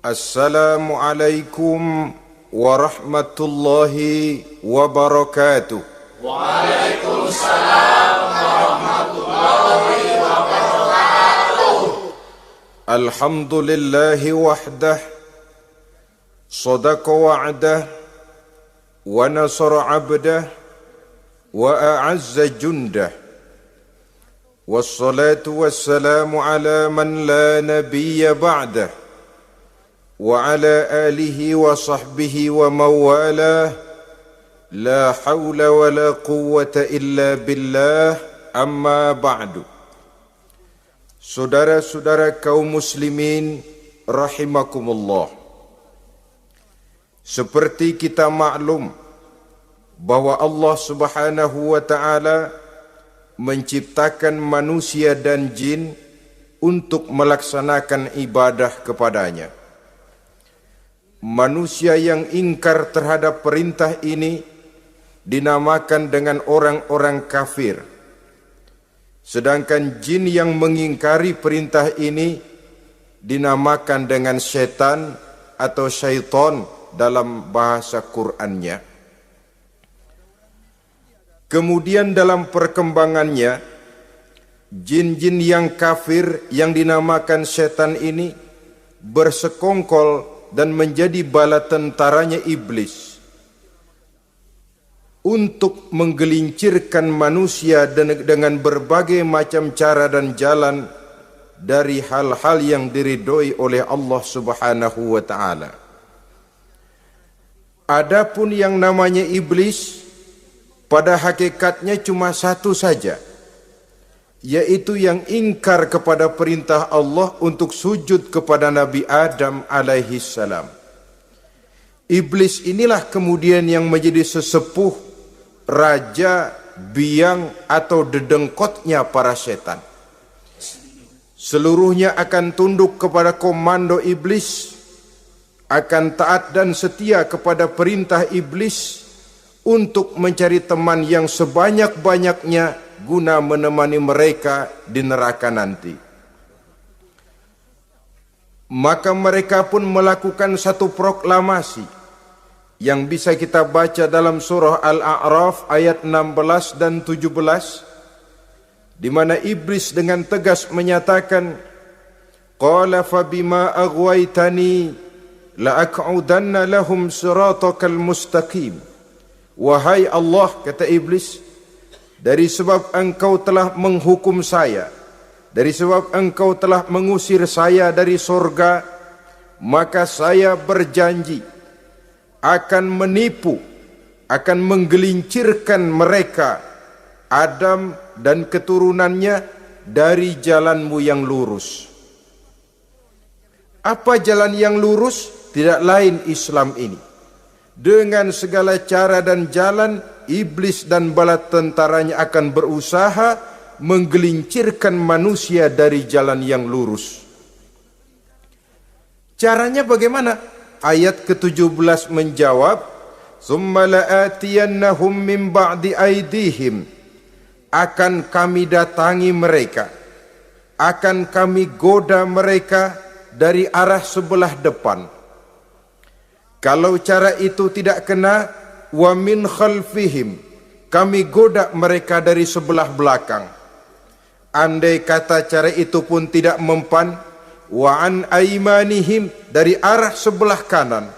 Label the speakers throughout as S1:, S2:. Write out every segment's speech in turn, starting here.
S1: Assalamualaikum warahmatullahi wabarakatuh.
S2: Waalaikumsalam warahmatullahi wabarakatuh.
S1: Alhamdulillahi wahdah, sadaqa wa'dah, wa nasara abdah, wa a'azza jundah. Wassalatu wassalamu ala man la nabiyya ba'dah, wa ala alihi wa sahbihi wa mawalah. La hawla wa la quwwata illa billah, amma ba'du. Saudara-saudara kaum muslimin rahimakumullah, seperti kita maklum bahwa Allah Subhanahu wa ta'ala menciptakan manusia dan jin untuk melaksanakan ibadah kepadanya. Manusia yang ingkar terhadap perintah ini dinamakan dengan orang-orang kafir. Sedangkan jin yang mengingkari perintah ini dinamakan dengan setan atau syaitan dalam bahasa Qur'annya. Kemudian dalam perkembangannya, jin-jin yang kafir yang dinamakan setan ini bersekongkol dan menjadi bala tentaranya iblis untuk menggelincirkan manusia dengan berbagai macam cara dan jalan dari hal-hal yang diridhoi oleh Allah Subhanahu wa ta'ala. Adapun yang namanya iblis, pada hakikatnya cuma satu saja, yaitu yang ingkar kepada perintah Allah untuk sujud kepada Nabi Adam alaihi salam. Iblis inilah kemudian yang menjadi sesepuh, raja, biang atau dedengkotnya para setan. Seluruhnya akan tunduk kepada komando iblis, akan taat dan setia kepada perintah iblis untuk mencari teman yang sebanyak-banyaknya guna menemani mereka di neraka nanti. Maka mereka pun melakukan satu proklamasi yang bisa kita baca dalam surah Al-A'raf ayat 16 dan 17, di mana iblis dengan tegas menyatakan, qala fabima aghwaytani la'aq'udanna lahum siratakal mustaqim. Wahai Allah, kata iblis, dari sebab engkau telah menghukum saya, dari sebab engkau telah mengusir saya dari sorga, maka saya berjanji akan menipu, akan menggelincirkan mereka, Adam dan keturunannya, dari jalanmu yang lurus. Apa jalan yang lurus? Tidak lain Islam ini. Dengan segala cara dan jalan, iblis dan bala tentaranya akan berusaha menggelincirkan manusia dari jalan yang lurus. Caranya bagaimana? Ayat ke-17 menjawab, "Tsumma la'atiyannahum min ba'di aydihim." Akan kami datangi mereka, akan kami goda mereka dari arah sebelah depan. Kalau cara itu tidak kena, wa min khalfihim, kami goda mereka dari sebelah belakang. Andai kata cara itu pun tidak mempan, wa an aimanihim, dari arah sebelah kanan.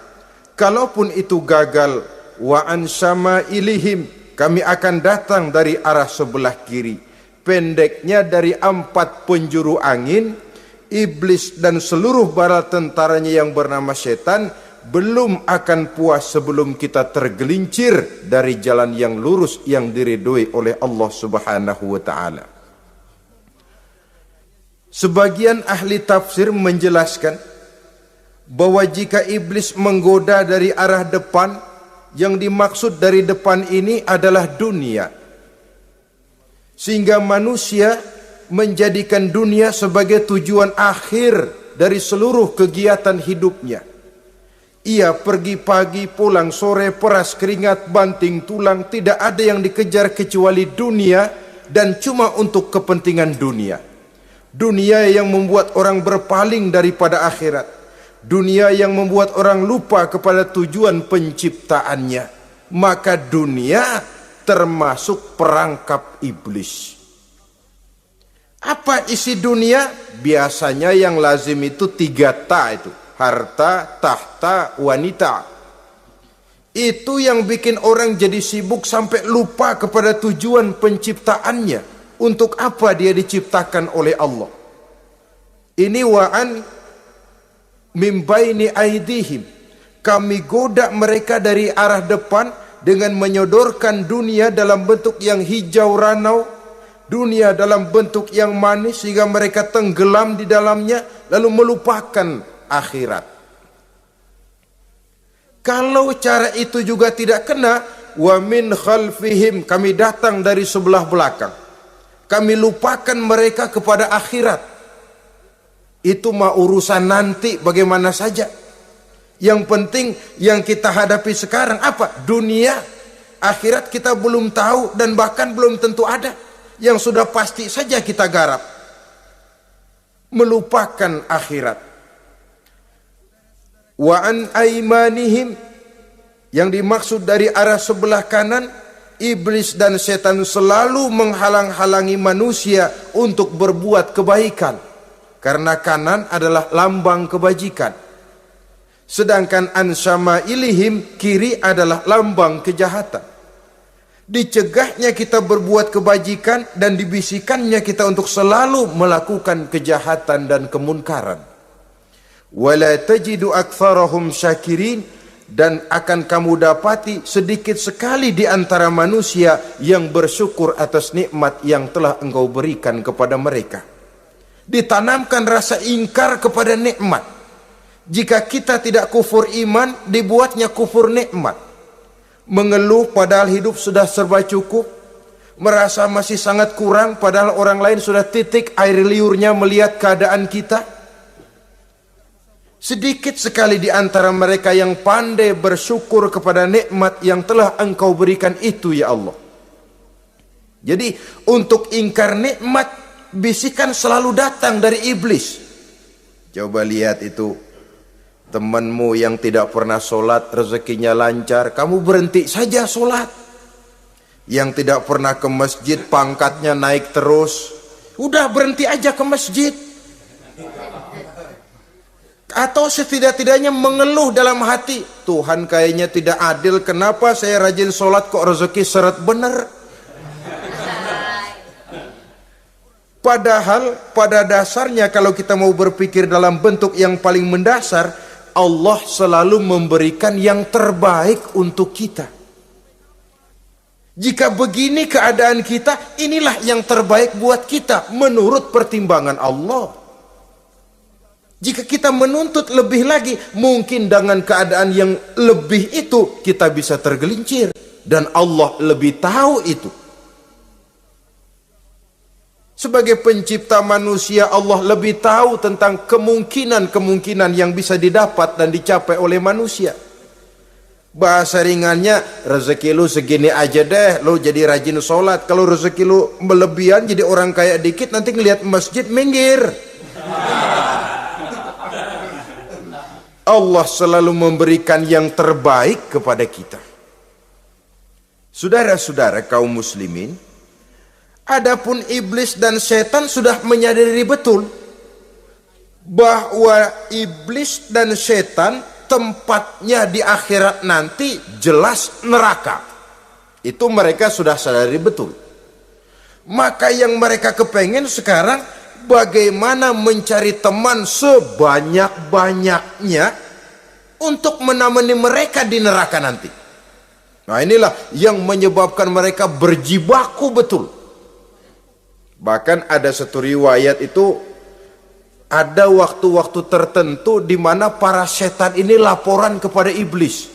S1: Kalaupun itu gagal, wa an syama'ilihim, kami akan datang dari arah sebelah kiri. Pendeknya dari 4 penjuru angin, iblis dan seluruh bala tentaranya yang bernama setan belum akan puas sebelum kita tergelincir dari jalan yang lurus yang diridhoi oleh Allah Subhanahu wa ta'ala. Sebagian ahli tafsir menjelaskan bahwa jika iblis menggoda dari arah depan, yang dimaksud dari depan ini adalah dunia, sehingga manusia menjadikan dunia sebagai tujuan akhir dari seluruh kegiatan hidupnya. Ia pergi pagi, pulang sore, peras keringat, banting tulang, tidak ada yang dikejar kecuali dunia, dan cuma untuk kepentingan dunia. Dunia yang membuat orang berpaling daripada akhirat. dunia yang membuat orang lupa kepada tujuan penciptaannya, maka dunia termasuk perangkap iblis. Apa isi dunia? Biasanya yang lazim itu 3 ta itu. Harta, tahta, wanita. Itu yang bikin orang jadi sibuk sampai lupa kepada tujuan penciptaannya. Untuk apa dia diciptakan oleh Allah? Ini wa'an mimbaini aidihim. Kami goda mereka dari arah depan dengan menyodorkan dunia dalam bentuk yang hijau ranau, dunia dalam bentuk yang manis sehingga mereka tenggelam di dalamnya lalu melupakan akhirat. Kalau cara itu juga tidak kena, wa min khalfihim, kami datang dari sebelah belakang. Kami lupakan mereka kepada akhirat. Itu mah urusan nanti bagaimana saja. Yang penting yang kita hadapi sekarang apa? Dunia. Akhirat kita belum tahu dan bahkan belum tentu ada. Yang sudah pasti saja kita garap. Melupakan akhirat. Wa an aimanihim, yang dimaksud dari arah sebelah kanan, iblis dan setan selalu menghalang-halangi manusia untuk berbuat kebaikan, karena kanan adalah lambang kebajikan, sedangkan an syama'ilihim, kiri adalah lambang kejahatan. Dicegahnya kita berbuat kebajikan dan dibisikannya kita untuk selalu melakukan kejahatan dan kemunkaran. Wala tajidu aktsarahum syakirin, dan akan kamu dapati sedikit sekali di antara manusia yang bersyukur atas nikmat yang telah engkau berikan kepada mereka. Ditanamkan rasa ingkar kepada nikmat. Jika kita tidak kufur iman, dibuatnya kufur nikmat. Mengeluh padahal hidup sudah serba cukup, merasa masih sangat kurang padahal orang lain sudah titik air liurnya melihat keadaan kita. Sedikit sekali di antara mereka yang pandai bersyukur kepada nikmat yang telah engkau berikan itu, ya Allah. Jadi untuk ingkar nikmat, bisikan selalu datang dari iblis. Coba lihat itu, temanmu yang tidak pernah sholat, rezekinya lancar, kamu berhenti saja sholat. Yang tidak pernah ke masjid, pangkatnya naik terus, udah berhenti aja ke masjid. Atau setidak-tidaknya mengeluh dalam hati, Tuhan kayaknya tidak adil, kenapa saya rajin sholat kok rezeki seret bener. Padahal pada dasarnya kalau kita mau berpikir dalam bentuk yang paling mendasar, Allah selalu memberikan yang terbaik untuk kita. Jika begini keadaan kita, inilah yang terbaik buat kita menurut pertimbangan Allah. Jika kita menuntut lebih lagi, mungkin dengan keadaan yang lebih itu kita bisa tergelincir, dan Allah lebih tahu itu. Sebagai pencipta manusia, Allah lebih tahu tentang kemungkinan-kemungkinan yang bisa didapat dan dicapai oleh manusia. Bahasa ringannya, rezeki lu segini aja deh, lu jadi rajin sholat. Kalau rezeki lu melebihan jadi orang kaya dikit, nanti ngelihat masjid minggir. Allah selalu memberikan yang terbaik kepada kita. Saudara-saudara kaum muslimin, adapun iblis dan setan sudah menyadari betul bahwa iblis dan setan tempatnya di akhirat nanti jelas neraka. Itu mereka sudah sadari betul. Maka yang mereka kepengen sekarang, bagaimana mencari teman sebanyak-banyaknya untuk menemani mereka di neraka nanti. Nah, inilah yang menyebabkan mereka berjibaku betul. Bahkan ada satu riwayat itu, ada waktu-waktu tertentu di mana para setan ini laporan kepada iblis.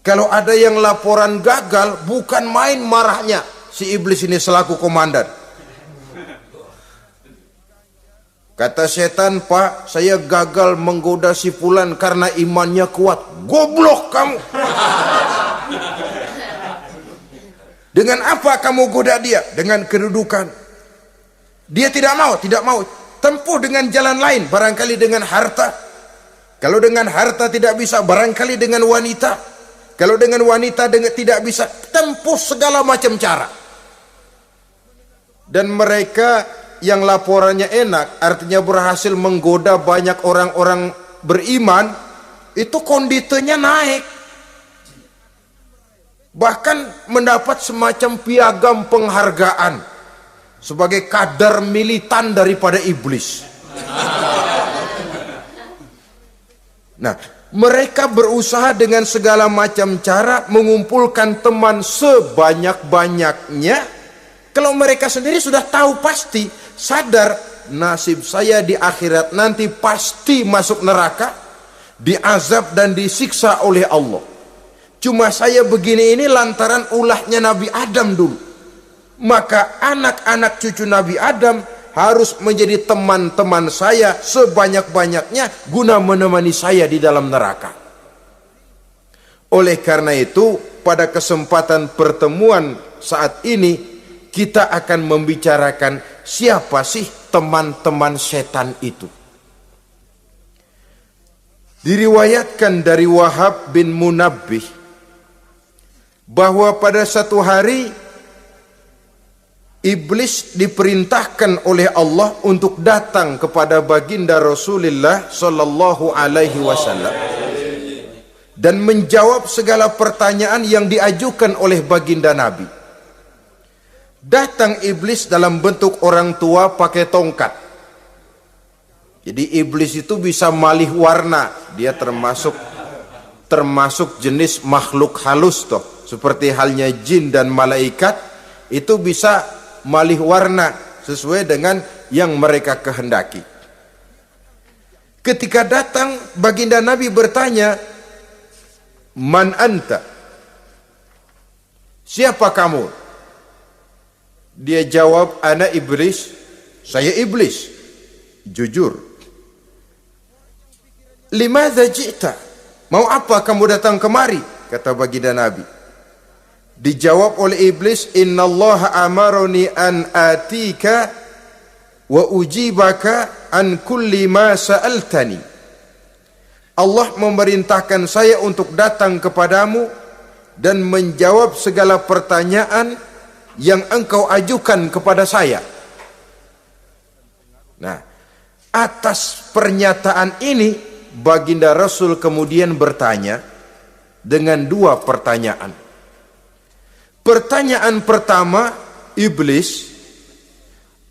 S1: Kalau ada yang laporan gagal, bukan main marahnya si iblis ini selaku komandan. Kata setan, Pak, saya gagal menggoda si fulan karena imannya kuat. Goblok kamu. Dengan apa kamu goda dia? Dengan kedudukan. Dia tidak mau. tempuh dengan jalan lain, barangkali dengan harta. Kalau dengan harta tidak bisa, barangkali dengan wanita. Kalau dengan wanita tidak bisa, tempuh segala macam cara. Dan mereka yang laporannya enak, artinya berhasil menggoda banyak orang-orang beriman, itu konditenya naik. Bahkan mendapat semacam piagam penghargaan sebagai kadar militan daripada iblis. Nah, mereka berusaha dengan segala macam cara mengumpulkan teman sebanyak-banyaknya. Kalau mereka sendiri sudah tahu pasti, sadar nasib saya di akhirat nanti pasti masuk neraka, diazab dan disiksa oleh Allah. Cuma saya begini ini lantaran ulahnya Nabi Adam dulu. Maka anak-anak cucu Nabi Adam harus menjadi teman-teman saya sebanyak-banyaknya guna menemani saya di dalam neraka. Oleh karena itu, pada kesempatan pertemuan saat ini kita akan membicarakan siapa sih teman-teman setan itu. Diriwayatkan dari Wahab bin Munabbih bahwa pada satu hari iblis diperintahkan oleh Allah untuk datang kepada baginda Rasulullah sallallahu alaihi wasallam dan menjawab segala pertanyaan yang diajukan oleh baginda Nabi. Datang iblis dalam bentuk orang tua pakai tongkat. Jadi iblis itu bisa malih warna, dia termasuk jenis makhluk halus toh. Seperti halnya jin dan malaikat, itu bisa malih warna sesuai dengan yang mereka kehendaki. Ketika datang, baginda Nabi bertanya, "Man anta?" Siapa kamu? Dia jawab, "Ana iblis." Saya iblis. Jujur. "Limadza ji'ta?" Mau apa kamu datang kemari? Kata baginda Nabi. Dijawab oleh iblis, "Innallaha amaroni an atika wa ujibaka an kulli ma sa'altani." Allah memerintahkan saya untuk datang kepadamu dan menjawab segala pertanyaan yang engkau ajukan kepada saya. Nah, atas pernyataan ini baginda Rasul kemudian bertanya dengan dua pertanyaan. Pertanyaan pertama, iblis,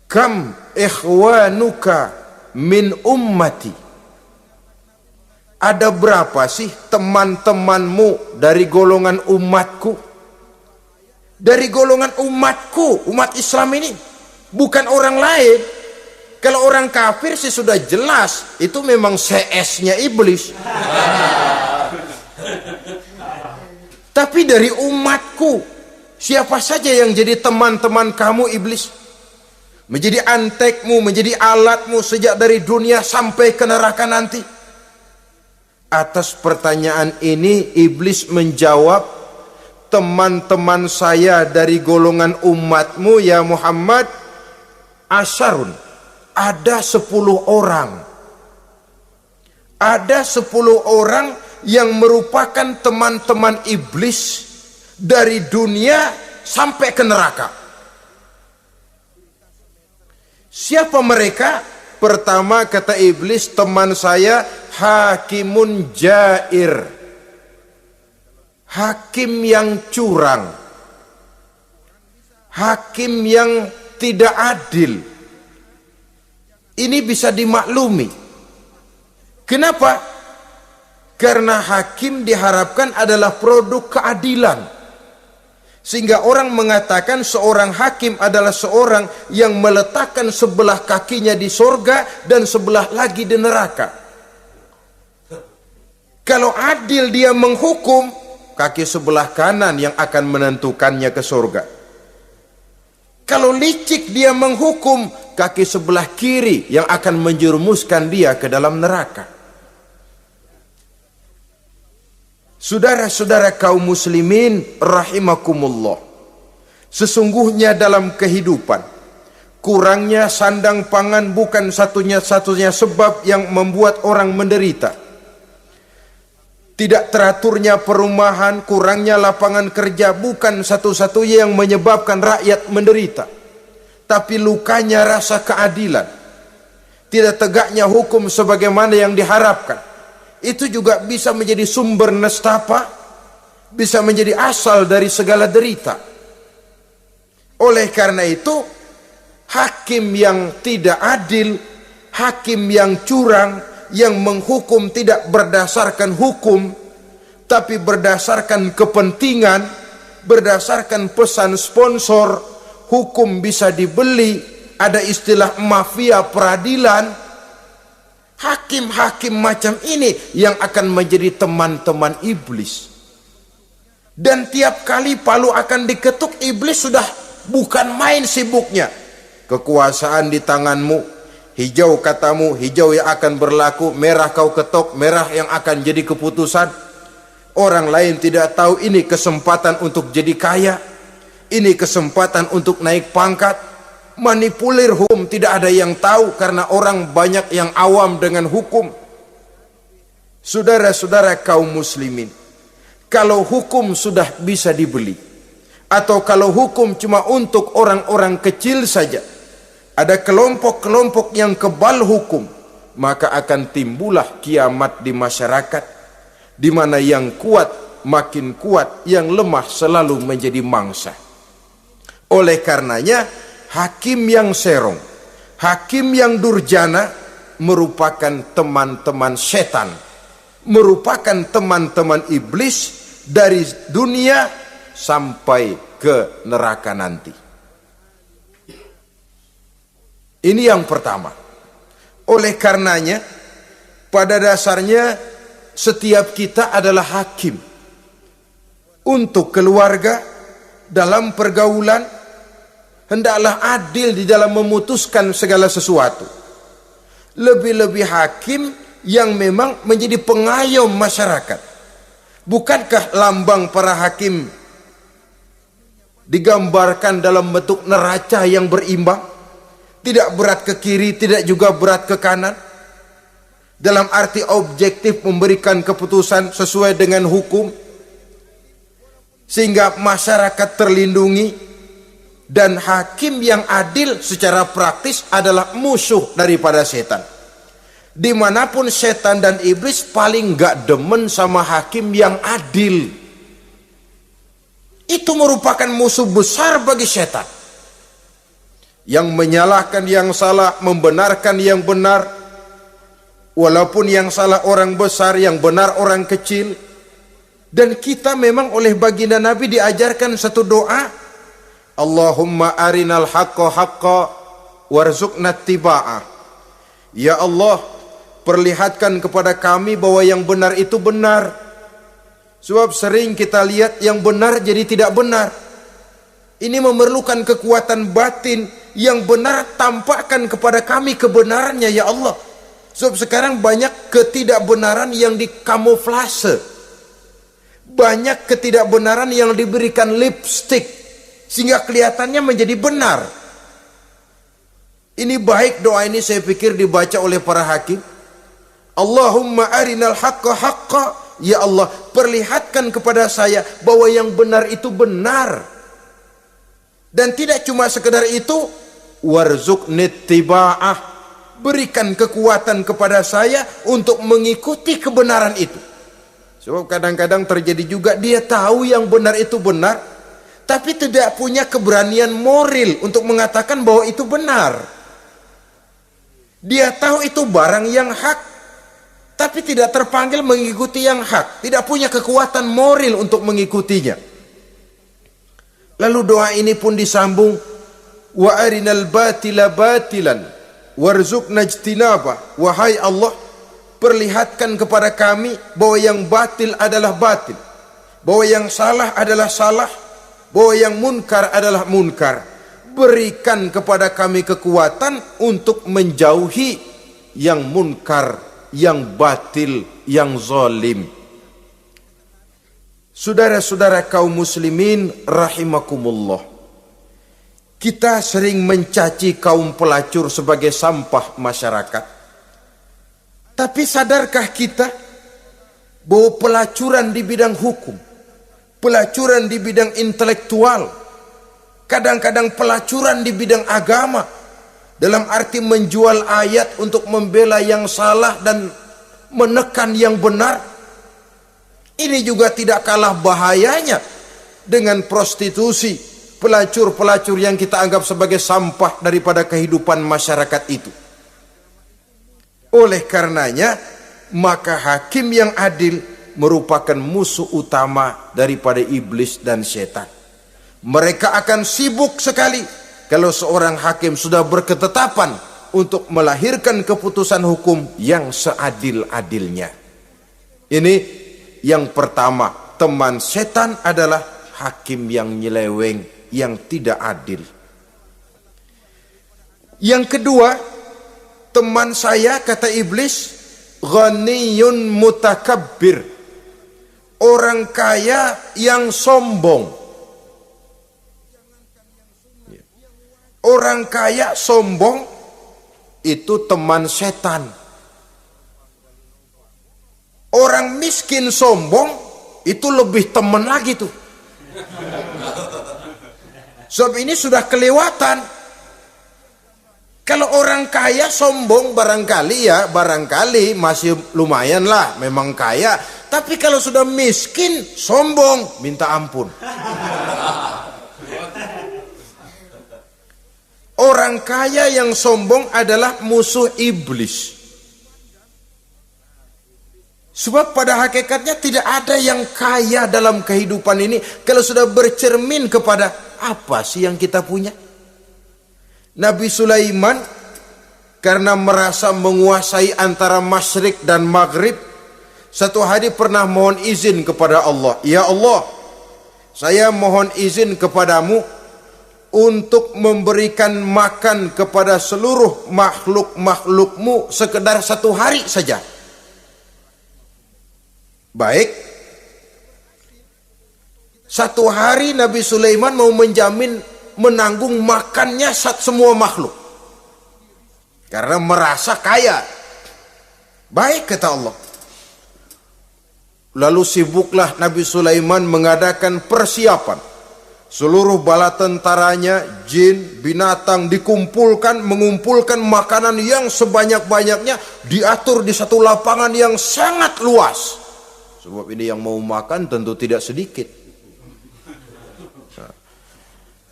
S1: "Kam ikhwanuka min ummati?" Ada berapa sih teman-temanmu dari golongan umatku? Dari golongan umatku, umat Islam ini, bukan orang lain. Kalau orang kafir sih sudah jelas, itu memang CS-nya iblis. Tapi dari umatku, siapa saja yang jadi teman-teman kamu iblis? Menjadi antekmu, menjadi alatmu sejak dari dunia sampai ke neraka nanti. Atas pertanyaan ini iblis menjawab, "Teman-teman saya dari golongan umatmu ya Muhammad, asyarun, ada 10 orang. Ada 10 orang yang merupakan teman-teman iblis dari dunia sampai ke neraka." Siapa mereka? Pertama kata iblis, "Teman saya hakimun jair." Hakim yang curang. Hakim yang tidak adil. Ini bisa dimaklumi. Kenapa? Karena hakim diharapkan adalah produk keadilan. Sehingga orang mengatakan seorang hakim adalah seorang yang meletakkan sebelah kakinya di sorga dan sebelah lagi di neraka. Kalau adil dia menghukum, kaki sebelah kanan yang akan menentukannya ke sorga. Kalau licik dia menghukum, kaki sebelah kiri yang akan menjerumuskan dia ke dalam neraka. Saudara-saudara kaum muslimin rahimakumullah, sesungguhnya dalam kehidupan kurangnya sandang pangan bukan satunya sebab yang membuat orang menderita. Tidak teraturnya perumahan, kurangnya lapangan kerja bukan satu-satunya yang menyebabkan rakyat menderita. Tapi lukanya rasa keadilan, tidak tegaknya hukum sebagaimana yang diharapkan, itu juga bisa menjadi sumber nestapa, bisa menjadi asal dari segala derita. Oleh karena itu, hakim yang tidak adil, hakim yang curang, yang menghukum tidak berdasarkan hukum, tapi berdasarkan kepentingan, berdasarkan pesan sponsor, hukum bisa dibeli, ada istilah mafia peradilan. Hakim-hakim macam ini yang akan menjadi teman-teman iblis. Dan tiap kali palu akan diketuk, iblis sudah bukan main sibuknya. Kekuasaan di tanganmu, hijau katamu, hijau yang akan berlaku, merah kau ketok, merah yang akan jadi keputusan. Orang lain tidak tahu ini kesempatan untuk jadi kaya, ini kesempatan untuk naik pangkat. Manipulir hukum tidak ada yang tahu karena orang banyak yang awam dengan hukum. Saudara-saudara kaum muslimin, kalau hukum sudah bisa dibeli, atau kalau hukum cuma untuk orang-orang kecil saja, ada kelompok-kelompok yang kebal hukum, maka akan timbullah kiamat di masyarakat, di mana yang kuat makin kuat, yang lemah selalu menjadi mangsa. Oleh karenanya, hakim yang serong, hakim yang durjana merupakan teman-teman setan, merupakan teman-teman iblis dari dunia sampai ke neraka nanti. Ini yang pertama. Oleh karenanya, pada dasarnya setiap kita adalah hakim untuk keluarga. Dalam pergaulan hendaklah adil di dalam memutuskan segala sesuatu. Lebih-lebih hakim yang memang menjadi pengayom masyarakat. Bukankah lambang para hakim digambarkan dalam bentuk neraca yang berimbang, tidak berat ke kiri, tidak juga berat ke kanan, dalam arti objektif memberikan keputusan sesuai dengan hukum, sehingga masyarakat terlindungi. Dan hakim yang adil secara praktis adalah musuh daripada setan. Dimanapun setan dan iblis paling gak demen sama hakim yang adil. Itu merupakan musuh besar bagi setan, yang menyalahkan yang salah, membenarkan yang benar, walaupun yang salah orang besar, yang benar orang kecil. Dan kita memang oleh baginda Nabi diajarkan satu doa, Allahumma arinal haqqa haqqa warzuqna tiba'ah. Ya Allah, perlihatkan kepada kami bahwa yang benar itu benar. Sebab sering kita lihat yang benar jadi tidak benar. Ini memerlukan kekuatan batin. Yang benar tampakkan kepada kami kebenarannya ya Allah. Sebab sekarang banyak ketidakbenaran yang dikamuflase, banyak ketidakbenaran yang diberikan lipstick sehingga kelihatannya menjadi benar. Ini baik doa ini saya pikir dibaca oleh para hakim. Allahumma arinal haqqa haqqa. Ya Allah, perlihatkan kepada saya bahwa yang benar itu benar. Dan tidak cuma sekedar itu, warzuqni tiba'ah. Berikan kekuatan kepada saya untuk mengikuti kebenaran itu. Sebab kadang-kadang terjadi juga dia tahu yang benar itu benar, tapi tidak punya keberanian moral untuk mengatakan bahwa itu benar. Dia tahu itu barang yang hak, tapi tidak terpanggil mengikuti yang hak, tidak punya kekuatan moral untuk mengikutinya. Lalu doa ini pun disambung, wa arinal batila batilan warzuqna ijtinaba. Wahai Allah, perlihatkan kepada kami bahwa yang batil adalah batil, bahwa yang salah adalah salah, bahwa yang munkar adalah munkar. Berikan kepada kami kekuatan untuk menjauhi yang munkar, yang batil, yang zalim. Saudara-saudara kaum muslimin rahimakumullah, Kita sering mencaci kaum pelacur sebagai sampah masyarakat. Tapi sadarkah kita bahwa pelacuran di bidang hukum, pelacuran di bidang intelektual, kadang-kadang pelacuran di bidang agama, dalam arti menjual ayat untuk membela yang salah dan menekan yang benar, ini juga tidak kalah bahayanya dengan prostitusi, pelacur-pelacur yang kita anggap sebagai sampah daripada kehidupan masyarakat itu. Oleh karenanya, maka hakim yang adil merupakan musuh utama daripada iblis dan setan. Mereka akan sibuk sekali kalau seorang hakim sudah berketetapan untuk melahirkan keputusan hukum yang seadil-adilnya. Ini yang pertama, teman setan adalah hakim yang nyeleweng, yang tidak adil. Yang kedua, teman saya, kata iblis, ghaniyun mutakabbir, orang kaya yang sombong. Orang kaya sombong itu teman setan. Orang miskin sombong itu lebih teman lagi tuh. Sebab ini sudah kelewatan. Kalau orang kaya sombong barangkali masih lumayan lah, memang kaya. Tapi kalau sudah miskin sombong, minta ampun. Orang kaya yang sombong adalah musuh iblis. Sebab pada hakikatnya tidak ada yang kaya dalam kehidupan ini kalau sudah bercermin kepada apa sih yang kita punya. Nabi Sulaiman karena merasa menguasai antara masyrik dan maghrib, satu hari pernah mohon izin kepada Allah. Ya Allah, saya mohon izin kepadamu untuk memberikan makan kepada seluruh makhluk-makhlukmu sekedar 1 hari saja. Baik. 1 hari Nabi Sulaiman mau menjamin menanggung makannya semua makhluk. Karena merasa kaya. Baik, kata Allah. Lalu sibuklah Nabi Sulaiman mengadakan persiapan. Seluruh bala tentaranya, jin, binatang dikumpulkan, mengumpulkan makanan yang sebanyak-banyaknya, diatur di satu lapangan yang sangat luas. Sebab ini yang mau makan tentu tidak sedikit. Nah,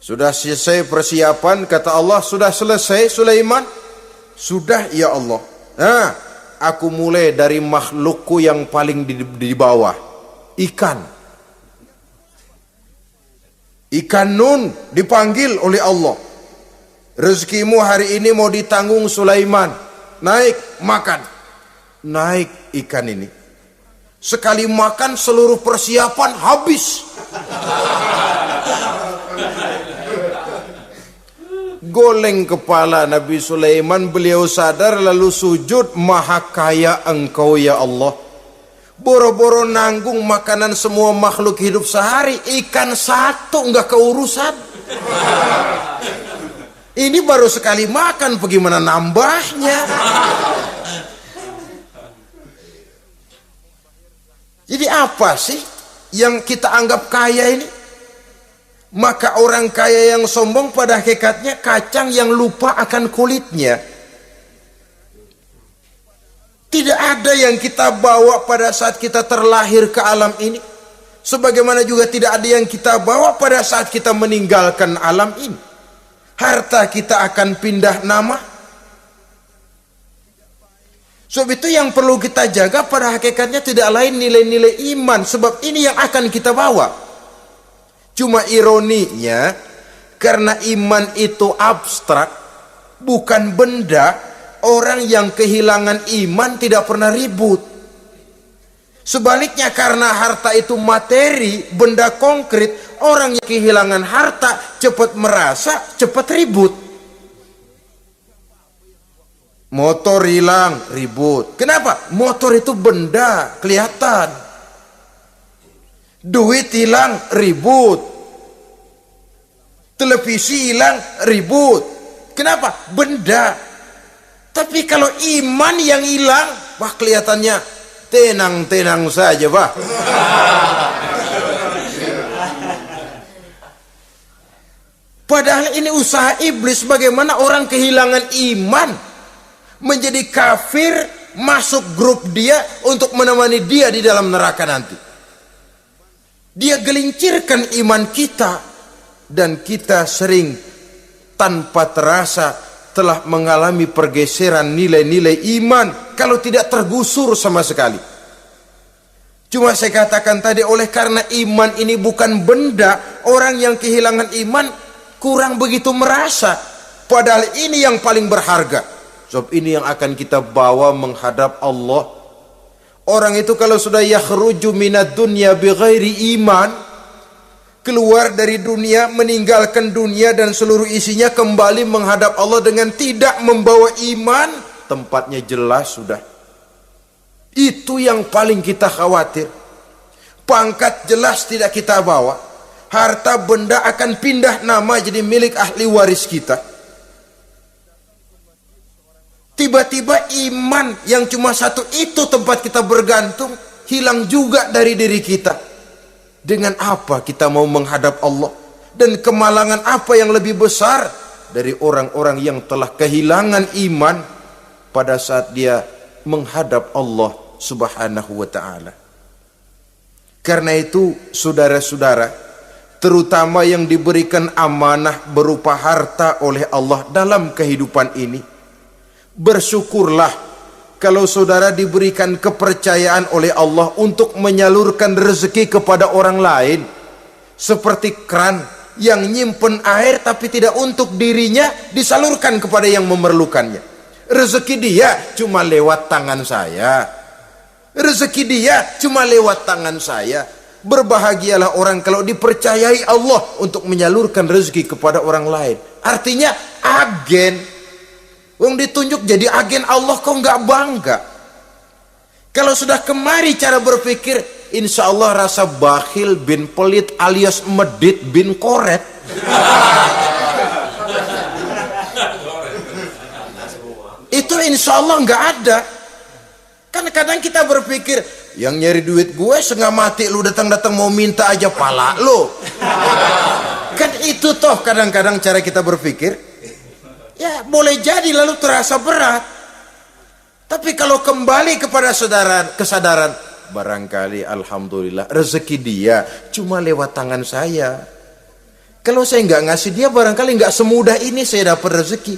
S1: sudah selesai persiapan, kata Allah, sudah selesai Sulaiman? Sudah, ya Allah. Nah, aku mulai dari makhlukku yang paling di bawah, ikan. Ikan nun dipanggil oleh Allah. Rezekimu hari ini mau ditanggung Sulaiman. Naik, makan. Naik ikan ini. Sekali makan seluruh persiapan habis. Goleng kepala Nabi Sulaiman, beliau sadar lalu sujud, maha kaya engkau ya Allah. Boro-boro nanggung makanan semua makhluk hidup sehari, ikan satu enggak keurusan. Ini baru sekali makan, bagaimana nambahnya? Jadi apa sih yang kita anggap kaya ini? Maka orang kaya yang sombong pada hakikatnya kacang yang lupa akan kulitnya. Tidak ada yang kita bawa pada saat kita terlahir ke alam ini. Sebagaimana juga tidak ada yang kita bawa pada saat kita meninggalkan alam ini. Harta kita akan pindah nama. Sebab itu yang perlu kita jaga pada hakikatnya tidak lain nilai-nilai iman. Sebab ini yang akan kita bawa. Cuma ironinya, karena iman itu abstrak, bukan benda, orang yang kehilangan iman tidak pernah ribut. Sebaliknya karena harta itu materi, benda konkret, orang yang kehilangan harta cepat merasa, cepat ribut. Motor hilang, ribut. Kenapa? Motor itu benda, kelihatan. Duit hilang, ribut. Televisi hilang, ribut. Kenapa? Benda. Tapi kalau iman yang hilang, wah kelihatannya tenang-tenang saja, Pak. Padahal ini usaha iblis, bagaimana orang kehilangan iman, menjadi kafir, masuk grup dia untuk menemani dia di dalam neraka nanti. Dia gelincirkan iman kita, dan kita sering tanpa terasa telah mengalami pergeseran nilai-nilai iman kalau tidak tergusur sama sekali. Cuma saya katakan tadi, oleh karena iman ini bukan benda, orang yang kehilangan iman kurang begitu merasa, padahal ini yang paling berharga. Sebab ini yang akan kita bawa menghadap Allah. Orang itu kalau sudah yakhruju minad dunya bighairi iman, keluar dari dunia, meninggalkan dunia dan seluruh isinya, kembali menghadap Allah dengan tidak membawa iman, tempatnya jelas sudah. Itu yang paling kita khawatir. Pangkat jelas tidak kita bawa, harta benda akan pindah nama jadi milik ahli waris kita. Tiba-tiba iman yang cuma satu itu tempat kita bergantung hilang juga dari diri kita. Dengan apa kita mau menghadap Allah? Dan kemalangan apa yang lebih besar dari orang-orang yang telah kehilangan iman pada saat dia menghadap Allah Subhanahu wa ta'ala. Karena itu saudara-saudara, terutama yang diberikan amanah berupa harta oleh Allah dalam kehidupan ini, bersyukurlah kalau saudara diberikan kepercayaan oleh Allah untuk menyalurkan rezeki kepada orang lain. Seperti keran yang nyimpen air tapi tidak untuk dirinya, disalurkan kepada yang memerlukannya. Rezeki dia cuma lewat tangan saya. Rezeki dia cuma lewat tangan saya. Berbahagialah orang kalau dipercayai Allah untuk menyalurkan rezeki kepada orang lain. Artinya agen. Wong ditunjuk jadi agen Allah, kok nggak bangga? Kalau sudah kemari cara berpikir, insya Allah rasa bakhil bin pelit alias medit bin koret. Itu insya Allah nggak ada. Kan kadang kita berpikir, yang nyari duit gue setengah mati, lu datang-datang mau minta aja pala lu. Kan itu toh kadang-kadang cara kita berpikir. Ya boleh jadi lalu terasa berat. Tapi kalau kembali kepada kesadaran, barangkali alhamdulillah rezeki dia cuma lewat tangan saya. Kalau saya nggak ngasih dia, barangkali nggak semudah ini saya dapat rezeki.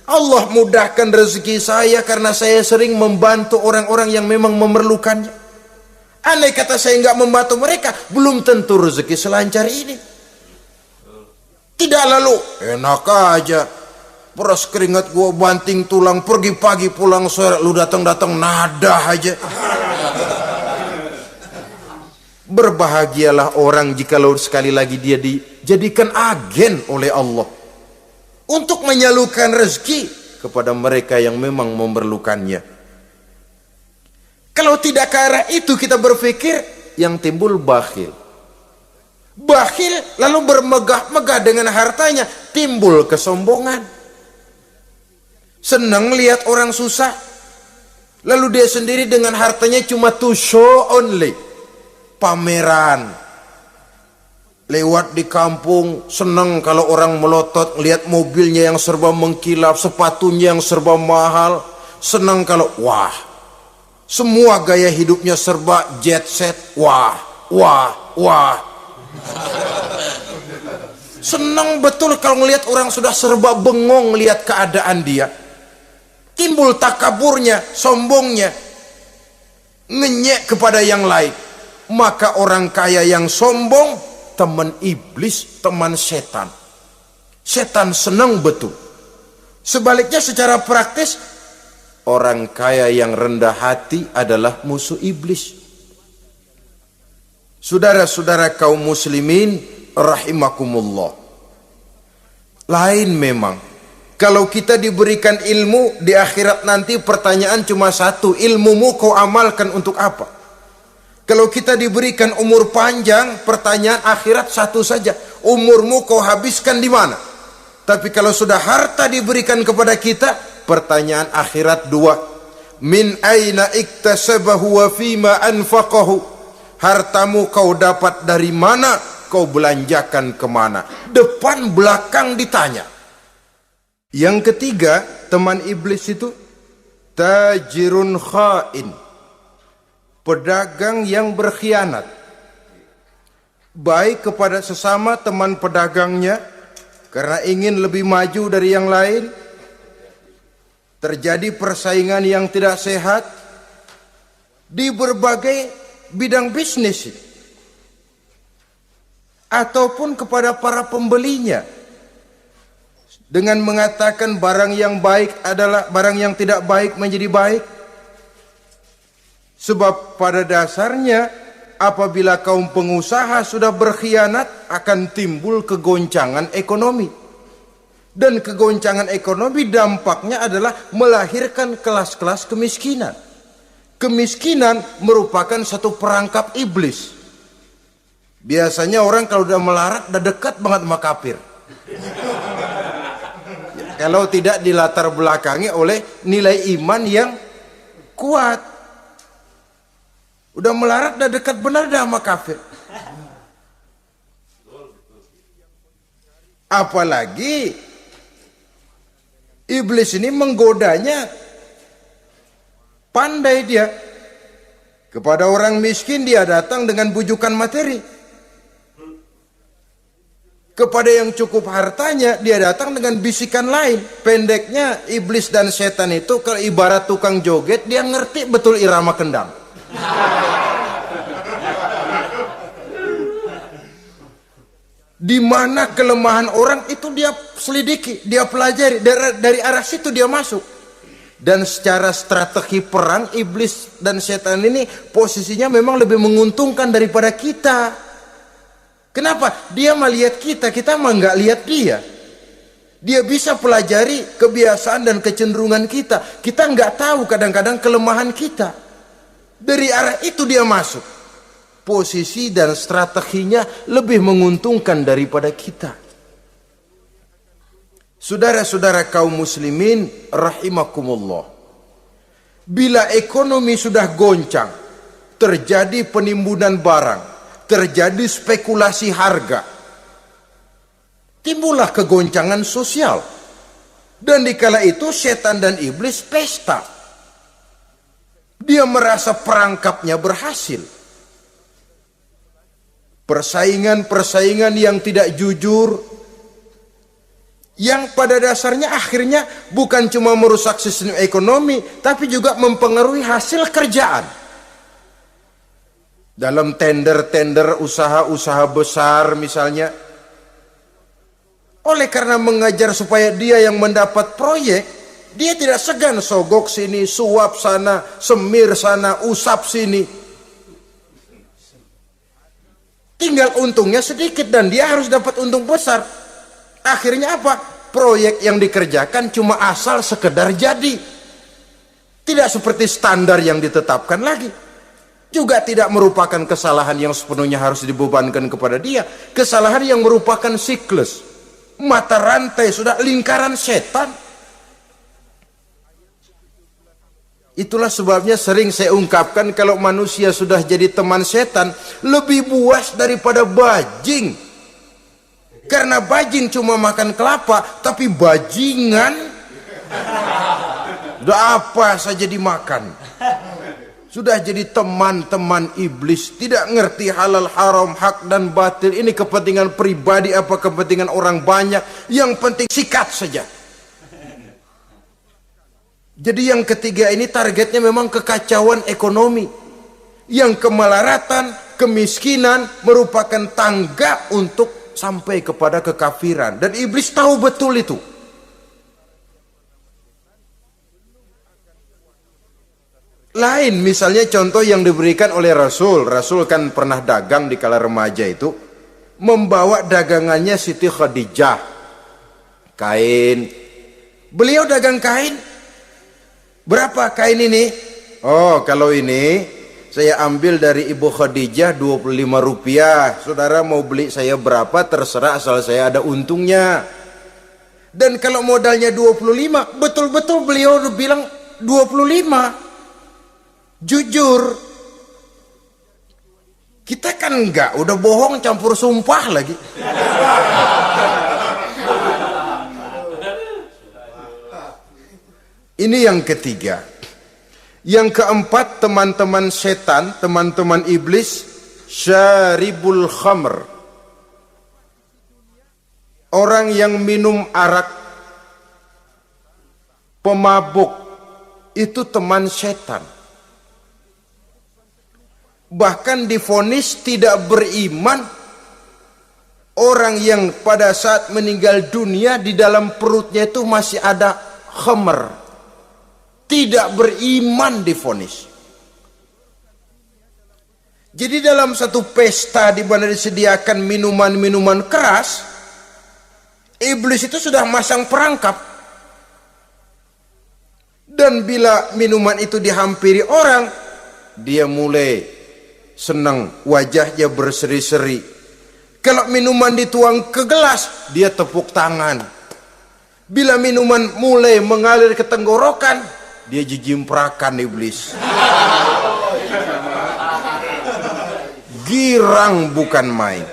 S1: Allah mudahkan rezeki saya karena saya sering membantu orang-orang yang memang memerlukannya. Andai kata saya nggak membantu mereka, belum tentu rezeki selancar ini. Tidak lalu enak aja, peras keringat gua banting tulang, pergi pagi pulang sore, lu datang-datang nada aja. Berbahagialah orang jikalau sekali lagi dia dijadikan agen oleh Allah untuk menyalurkan rezeki kepada mereka yang memang memerlukannya. Kalau tidak ke arah itu kita berpikir, yang timbul bakhil. Bakhil lalu bermegah-megah dengan hartanya, timbul kesombongan. Senang lihat orang susah, lalu dia sendiri dengan hartanya cuma to show only, pameran. Lewat di kampung senang kalau orang melotot lihat mobilnya yang serba mengkilap, sepatunya yang serba mahal. Senang kalau wah, semua gaya hidupnya serba jet set, wah. Senang betul kalau ngelihat orang sudah serba bengong lihat keadaan dia. Timbul takaburnya, sombongnya, ngenyek kepada yang lain. Maka orang kaya yang sombong teman iblis, teman setan. Setan senang betul. Sebaliknya secara praktis, orang kaya yang rendah hati adalah musuh iblis. Saudara-saudara kaum muslimin rahimakumullah, lain memang kalau kita diberikan ilmu di akhirat nanti, pertanyaan cuma satu, ilmumu kau amalkan untuk apa? Kalau kita diberikan umur panjang, pertanyaan akhirat satu saja, umurmu kau habiskan di mana? Tapi kalau sudah harta diberikan kepada kita, pertanyaan akhirat dua. Min aina iktasabahu wa fima anfaqahu. Hartamu kau dapat dari mana, kau belanjakan kemana? Depan belakang ditanya. Yang ketiga, teman iblis itu tajirun khain, pedagang yang berkhianat, baik kepada sesama teman pedagangnya karena ingin lebih maju dari yang lain. Terjadi persaingan yang tidak sehat di berbagai bidang bisnis, ataupun kepada para pembelinya dengan mengatakan barang yang baik adalah barang yang tidak baik menjadi baik. Sebab pada dasarnya apabila kaum pengusaha sudah berkhianat, akan timbul kegoncangan ekonomi. Dan kegoncangan ekonomi dampaknya adalah melahirkan kelas-kelas kemiskinan. Kemiskinan merupakan satu perangkap iblis. Biasanya orang kalau udah melarat udah dekat banget sama kafir. Kalau tidak dilatar belakangi oleh nilai iman yang kuat. Udah melarat udah dekat benar dah sama kafir. Apalagi iblis ini menggodanya pandai dia. Kepada orang miskin dia datang dengan bujukan materi. Kepada yang cukup hartanya dia datang dengan bisikan lain. Pendeknya iblis dan setan itu kalau ibarat tukang joget, dia ngerti betul irama kendang. Di mana kelemahan orang itu dia selidiki, dia pelajari, dari arah situ dia masuk. Dan secara strategi perang, iblis dan setan ini posisinya memang lebih menguntungkan daripada kita. Kenapa? Dia melihat kita, kita mah nggak lihat dia. Dia bisa pelajari kebiasaan dan kecenderungan kita. Kita nggak tahu kadang-kadang kelemahan kita. Dari arah itu dia masuk. Posisi dan strateginya lebih menguntungkan daripada kita. Saudara-saudara kaum muslimin rahimakumullah. Bila ekonomi sudah goncang, terjadi penimbunan barang, terjadi spekulasi harga, timbullah kegoncangan sosial. Dan dikala itu setan dan iblis pesta. Dia merasa perangkapnya berhasil. Persaingan-persaingan yang tidak jujur, yang pada dasarnya akhirnya bukan cuma merusak sistem ekonomi, tapi juga mempengaruhi hasil kerjaan. Dalam tender-tender usaha-usaha besar misalnya, oleh karena mengajar supaya dia yang mendapat proyek, dia tidak segan sogok sini, suap sana, semir sana, usap sini. Tinggal untungnya sedikit dan dia harus dapat untung besar. Akhirnya apa? Proyek yang dikerjakan cuma asal sekedar jadi. Tidak seperti standar yang ditetapkan lagi. Juga tidak merupakan kesalahan yang sepenuhnya harus dibebankan kepada dia. Kesalahan yang merupakan siklus, mata rantai, sudah lingkaran setan. Itulah sebabnya sering saya ungkapkan, kalau manusia sudah jadi teman setan, lebih buas daripada bajing. Karena bajing cuma makan kelapa, tapi bajingan udah apa saja dimakan. Sudah jadi teman-teman iblis, tidak ngerti halal haram, hak dan batil. Ini kepentingan pribadi apa kepentingan orang banyak, yang penting sikat saja. Jadi yang ketiga ini targetnya memang kekacauan ekonomi. Yang kemelaratan, kemiskinan merupakan tangga untuk sampai kepada kekafiran. Dan iblis tahu betul itu. Lain misalnya contoh yang diberikan oleh Rasul. Rasul kan pernah dagang di kala remaja itu. Membawa dagangannya Siti Khadijah. Kain. Beliau dagang kain. Berapa kain ini? Oh, kalau ini saya ambil dari Ibu Khadijah 25 rupiah. Saudara mau beli saya berapa terserah asal saya ada untungnya. Dan kalau modalnya 25, betul-betul beliau bilang 25. Jujur. Kita kan enggak, udah bohong campur sumpah lagi. Ini yang ketiga. Yang keempat, teman-teman setan, teman-teman iblis, syaribul khamr. Orang yang minum arak, pemabuk, itu teman setan. Bahkan divonis tidak beriman orang yang pada saat meninggal dunia di dalam perutnya itu masih ada khamr. Tidak beriman divonis. Jadi dalam satu pesta di mana disediakan minuman-minuman keras, iblis itu sudah masang perangkap. Dan bila minuman itu dihampiri orang, dia mulai senang, wajahnya berseri-seri. Kalau minuman dituang ke gelas, dia tepuk tangan. Bila minuman mulai mengalir ke tenggorokan, dia jijimprakan iblis. Girang bukan main.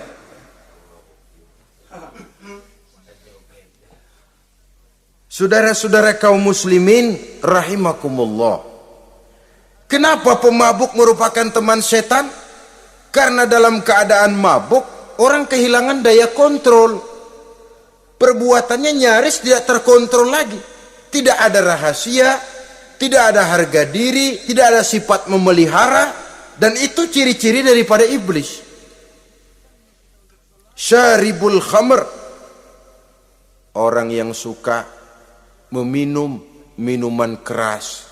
S1: Saudara-saudara kaum muslimin rahimakumullah. Kenapa pemabuk merupakan teman setan? Karena dalam keadaan mabuk, orang kehilangan daya kontrol. Perbuatannya nyaris tidak terkontrol lagi. Tidak ada rahasia, tidak ada harga diri, tidak ada sifat memelihara, dan itu ciri-ciri daripada iblis. Syaribul khamr, orang yang suka meminum minuman keras.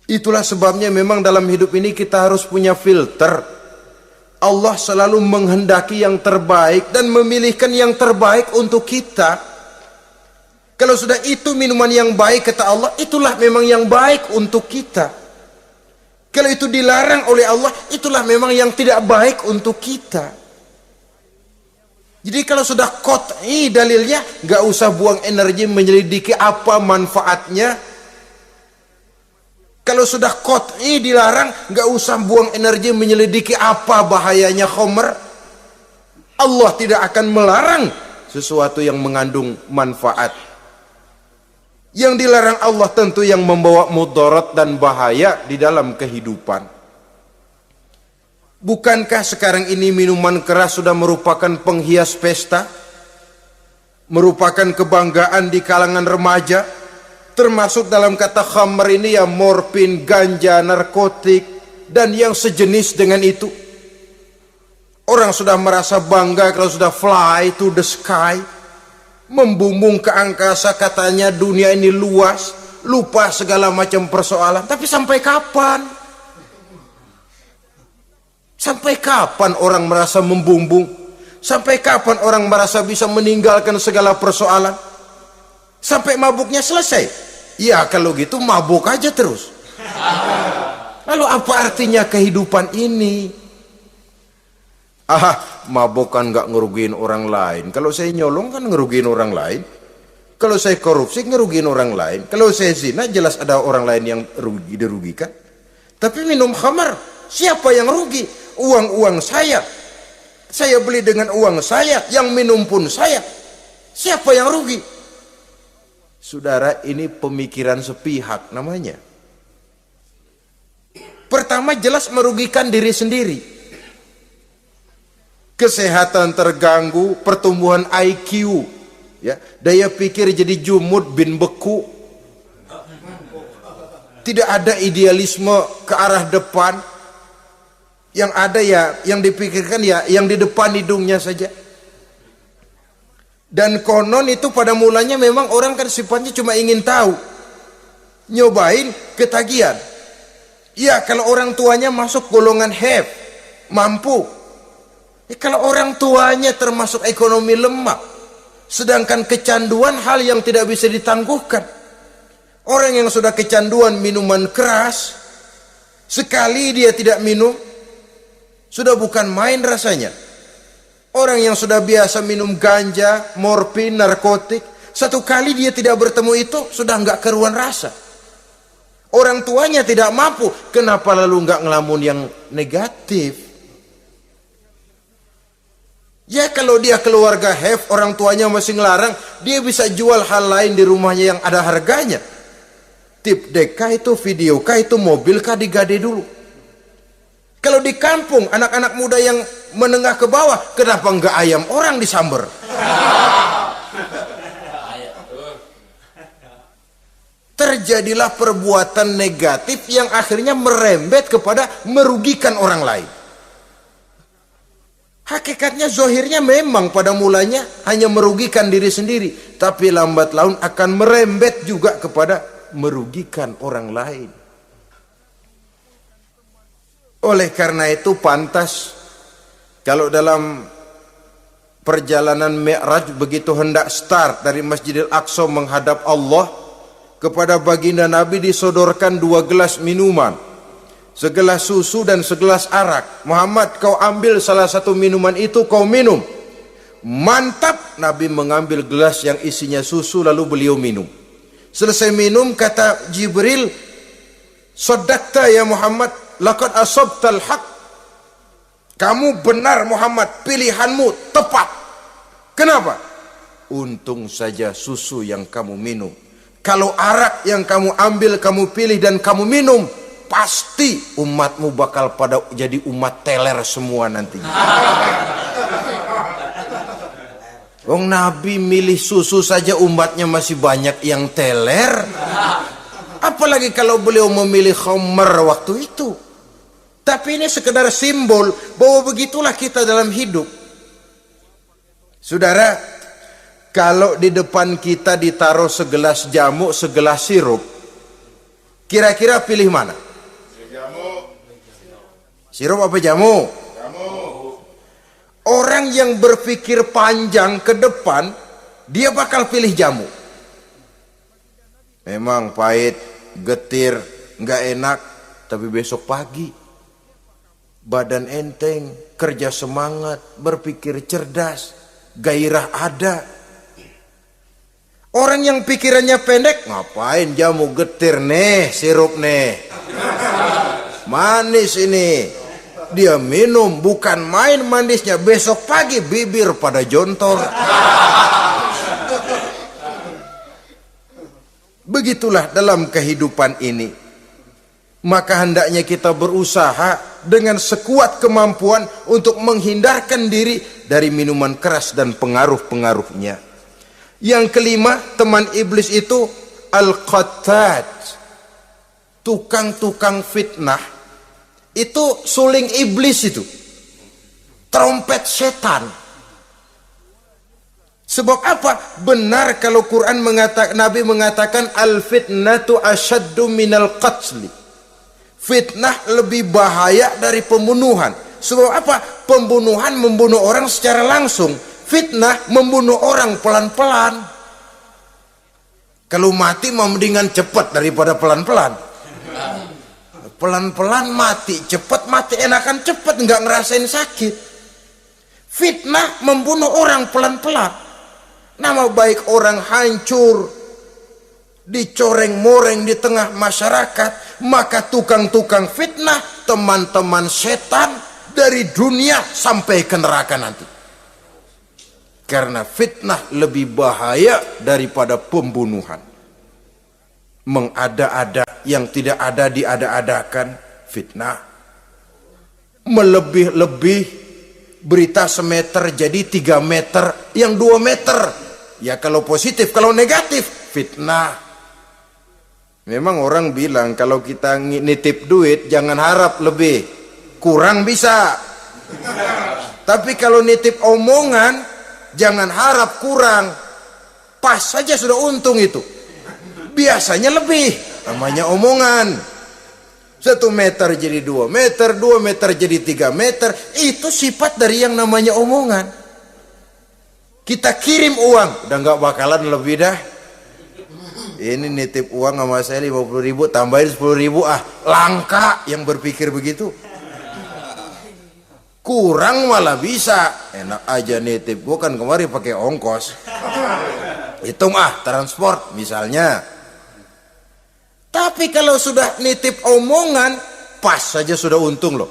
S1: Itulah sebabnya memang dalam hidup ini kita harus punya filter. Allah selalu menghendaki yang terbaik dan memilihkan yang terbaik untuk kita. Kalau sudah itu minuman yang baik kata Allah, itulah memang yang baik untuk kita. Kalau itu dilarang oleh Allah, itulah memang yang tidak baik untuk kita. Jadi kalau sudah qat'i dalilnya, nggak usah buang energi menyelidiki apa manfaatnya. Kalau sudah qat'i dilarang, nggak usah buang energi menyelidiki apa bahayanya khamr. Allah tidak akan melarang sesuatu yang mengandung manfaat. Yang dilarang Allah tentu yang membawa mudarat dan bahaya di dalam kehidupan. Bukankah sekarang ini minuman keras sudah merupakan penghias pesta? Merupakan kebanggaan di kalangan remaja? Termasuk dalam kata khamr ini ya morfin, ganja, narkotik, dan yang sejenis dengan itu. Orang sudah merasa bangga kalau sudah fly to the sky. Membumbung ke angkasa, katanya dunia ini luas, lupa segala macam persoalan. Tapi sampai kapan? Sampai kapan orang merasa membumbung? Sampai kapan orang merasa bisa meninggalkan segala persoalan? Sampai mabuknya selesai? Ya kalau gitu mabuk aja terus. Lalu apa artinya kehidupan ini? Mabuk kan gak ngerugiin orang lain. Kalau saya nyolong kan ngerugiin orang lain. Kalau saya korupsi ngerugiin orang lain. Kalau saya zina jelas ada orang lain yang dirugikan. Tapi minum khamar, siapa yang rugi? Uang-uang saya. Saya beli dengan uang saya. Yang minum pun saya. Siapa yang rugi? Saudara, ini pemikiran sepihak namanya. Pertama jelas merugikan diri sendiri. Kesehatan terganggu, pertumbuhan IQ, ya, daya pikir jadi jumud bin beku. Tidak ada idealisme ke arah depan. Yang ada ya, yang dipikirkan ya, yang di depan hidungnya saja. Dan konon itu pada mulanya memang orang kan sifatnya cuma ingin tahu. Nyobain ketagihan. Ya kalau orang tuanya masuk golongan have, mampu. Kalau orang tuanya termasuk ekonomi lemah, sedangkan kecanduan hal yang tidak bisa ditangguhkan. Orang yang sudah kecanduan minuman keras, Sekali dia tidak minum, sudah bukan main rasanya. Orang yang sudah biasa minum ganja, morfin, narkotik, satu kali dia tidak bertemu itu, sudah nggak keruan rasa. Orang tuanya tidak mampu, kenapa lalu nggak ngelamun yang negatif? Ya kalau dia keluarga have, orang tuanya masih ngelarang, dia bisa jual hal lain di rumahnya yang ada harganya. Tip dek kah itu, video kah itu, mobil kah digade dulu. Kalau di kampung, anak-anak muda yang menengah ke bawah, kenapa enggak ayam orang disamber? Terjadilah perbuatan negatif yang akhirnya merembet kepada merugikan orang lain. Hakikatnya zohirnya memang pada mulanya hanya merugikan diri sendiri, tapi lambat laun akan merembet juga kepada merugikan orang lain. Oleh karena itu pantas kalau dalam perjalanan Mi'raj begitu hendak start dari Masjidil Aqsa menghadap Allah, kepada baginda Nabi disodorkan 2 gelas minuman, segelas susu dan segelas arak. Muhammad, kau ambil salah satu minuman itu, kau minum. Mantap. Nabi mengambil gelas yang isinya susu lalu beliau minum. Selesai minum kata Jibril, "Shaddaqta ya Muhammad, laqad asabtal haq." Kamu benar Muhammad, pilihanmu tepat. Kenapa? Untung saja susu yang kamu minum. Kalau arak yang kamu ambil, kamu pilih dan kamu minum, pasti umatmu bakal pada jadi umat teler semua nantinya. Wong Nabi milih susu saja umatnya masih banyak yang teler. Apalagi kalau beliau memilih khamr waktu itu. Tapi ini sekedar simbol bahwa begitulah kita dalam hidup. Saudara, kalau di depan kita ditaruh segelas jamu, segelas sirup, kira-kira pilih mana? Sirup apa jamu? Orang yang berpikir panjang ke depan, dia bakal pilih jamu. Memang pahit, getir, nggak enak, tapi besok pagi badan enteng, kerja semangat, berpikir cerdas, gairah ada. Orang yang pikirannya pendek, ngapain jamu getir nih, sirup nih, manis ini, dia minum, bukan main manisnya, besok pagi bibir pada jontor. Begitulah dalam kehidupan ini. Maka hendaknya kita berusaha dengan sekuat kemampuan untuk menghindarkan diri dari minuman keras dan pengaruh-pengaruhnya. Yang kelima, teman iblis itu al-qattad, tukang-tukang fitnah. Itu suling iblis itu, trompet setan. Sebab apa? Benar kalau Quran mengatakan, Nabi mengatakan al-fitnatu asyaddu minal qatli. Fitnah lebih bahaya dari pembunuhan. Sebab apa? Pembunuhan membunuh orang secara langsung. Fitnah membunuh orang pelan-pelan. Kalau mati mau mendingan cepat daripada pelan-pelan. Pelan-pelan mati, cepat mati, enakan cepat, nggak ngerasain sakit. Fitnah membunuh orang pelan-pelan. Nama baik orang hancur, dicoreng-moreng di tengah masyarakat. Maka tukang-tukang fitnah, teman-teman setan dari dunia sampai ke neraka nanti. Karena fitnah lebih bahaya daripada pembunuhan. Mengada-ada yang tidak ada diada-adakan, fitnah. Melebih-lebih, berita semeter jadi 3 meter, yang 2 meter. Ya kalau positif, kalau negatif, fitnah. Memang orang bilang kalau kita nitip duit jangan harap lebih, kurang bisa. Tapi kalau nitip omongan jangan harap kurang, pas saja sudah untung itu. Biasanya lebih, namanya omongan. 1 meter jadi 2 meter, 2 meter jadi 3 meter. Itu sifat dari yang namanya omongan. Kita kirim uang, udah gak bakalan lebih dah. Ini nitip uang sama saya 50.000, tambahin 10.000, langka yang berpikir begitu. Kurang malah bisa, enak aja nitip, gua kan kemarin pakai ongkos, hitung transport misalnya. Tapi kalau sudah nitip omongan, pas saja sudah untung loh,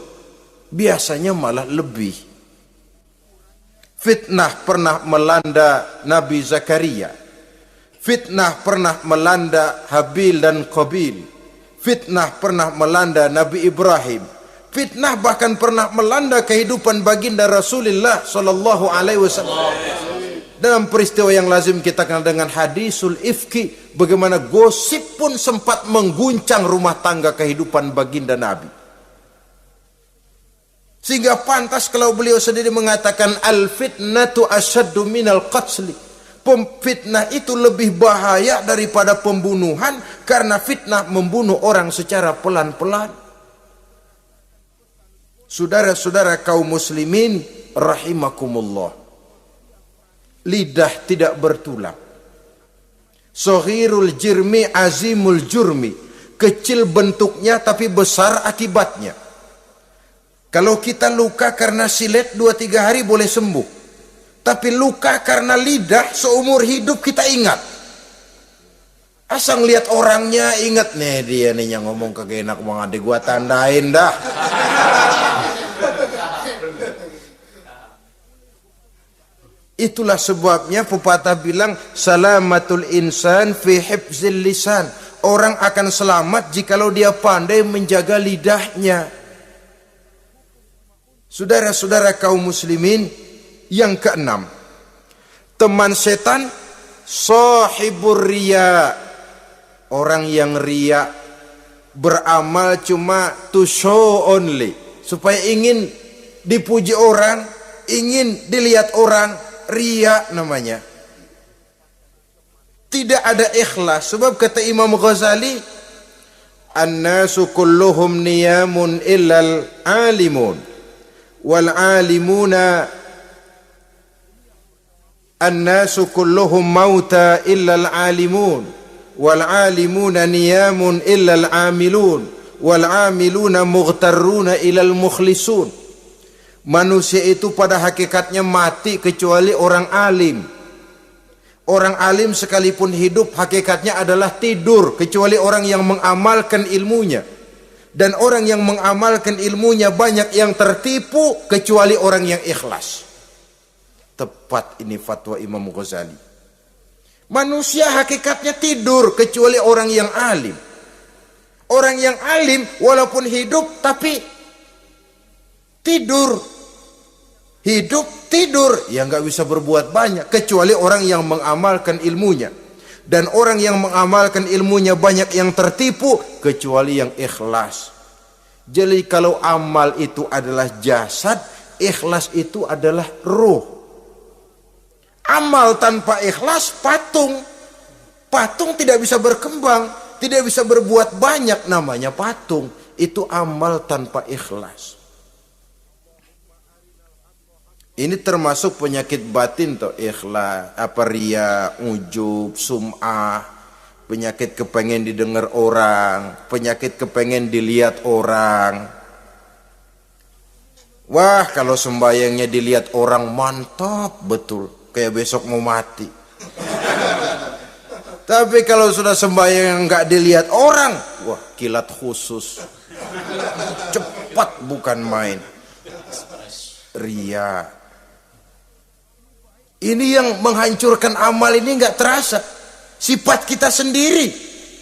S1: biasanya malah lebih. Fitnah pernah melanda Nabi Zakaria, fitnah pernah melanda Habil dan Qabil, fitnah pernah melanda Nabi Ibrahim, fitnah bahkan pernah melanda kehidupan baginda Rasulullah sallallahu alaihi wasallam. Dalam peristiwa yang lazim kita kenal dengan hadisul ifki, bagaimana gosip pun sempat mengguncang rumah tangga kehidupan baginda Nabi. Sehingga pantas kalau beliau sendiri mengatakan al fitnatu asyaddu minal qatli. Fitnah itu lebih bahaya daripada pembunuhan, karena fitnah membunuh orang secara pelan-pelan. Saudara-saudara kaum muslimin rahimakumullah, lidah tidak bertulang. Soghirul jirmi azimul jurmi, kecil bentuknya tapi besar akibatnya. Kalau kita luka karena silet 2-3 hari boleh sembuh, tapi luka karena lidah seumur hidup kita ingat. Asal lihat orangnya ingat, nih dia nih yang ngomong kagak enak banget, gua tandain dah. Itulah sebabnya pepatah bilang salamatul insan fi hifzil lisan. Orang akan selamat jikalau dia pandai menjaga lidahnya. Saudara-saudara kaum muslimin, yang keenam, teman setan sahibur riya, orang yang riya, beramal cuma to show only, supaya ingin dipuji orang, ingin dilihat orang. Riya namanya. Tidak ada ikhlas. Sebab kata Imam Ghazali, an-nasu kulluhum niyamun illal alimun, wal alimuna an-nasu kulluhum mauta illal alimun, wal alimuna niyamun illal amilun, wal amiluna mughtarruna ilal mukhlisun. Manusia itu pada hakikatnya mati kecuali orang alim. Orang alim sekalipun hidup hakikatnya adalah tidur, kecuali orang yang mengamalkan ilmunya. Dan orang yang mengamalkan ilmunya banyak yang tertipu, kecuali orang yang ikhlas. Tepat ini fatwa Imam Ghazali. Manusia hakikatnya tidur kecuali orang yang alim. Orang yang alim walaupun hidup tapi tidur. Hidup tidur, ya nggak bisa berbuat banyak, kecuali orang yang mengamalkan ilmunya. Dan orang yang mengamalkan ilmunya banyak yang tertipu, kecuali yang ikhlas. Jadi kalau amal itu adalah jasad, ikhlas itu adalah ruh. Amal tanpa ikhlas patung. Patung tidak bisa berkembang, tidak bisa berbuat banyak, namanya patung. Itu amal tanpa ikhlas. Ini termasuk penyakit batin toh, ikhlas, riya, ujub, sum'ah, penyakit kepengen didengar orang, penyakit kepengen dilihat orang. Wah, kalau sembayangnya dilihat orang mantap betul, kayak besok mau mati. Tapi kalau sudah sembayang nggak dilihat orang, wah kilat khusus, cepat bukan main. Riya. Ini yang menghancurkan amal ini nggak terasa. Sifat kita sendiri.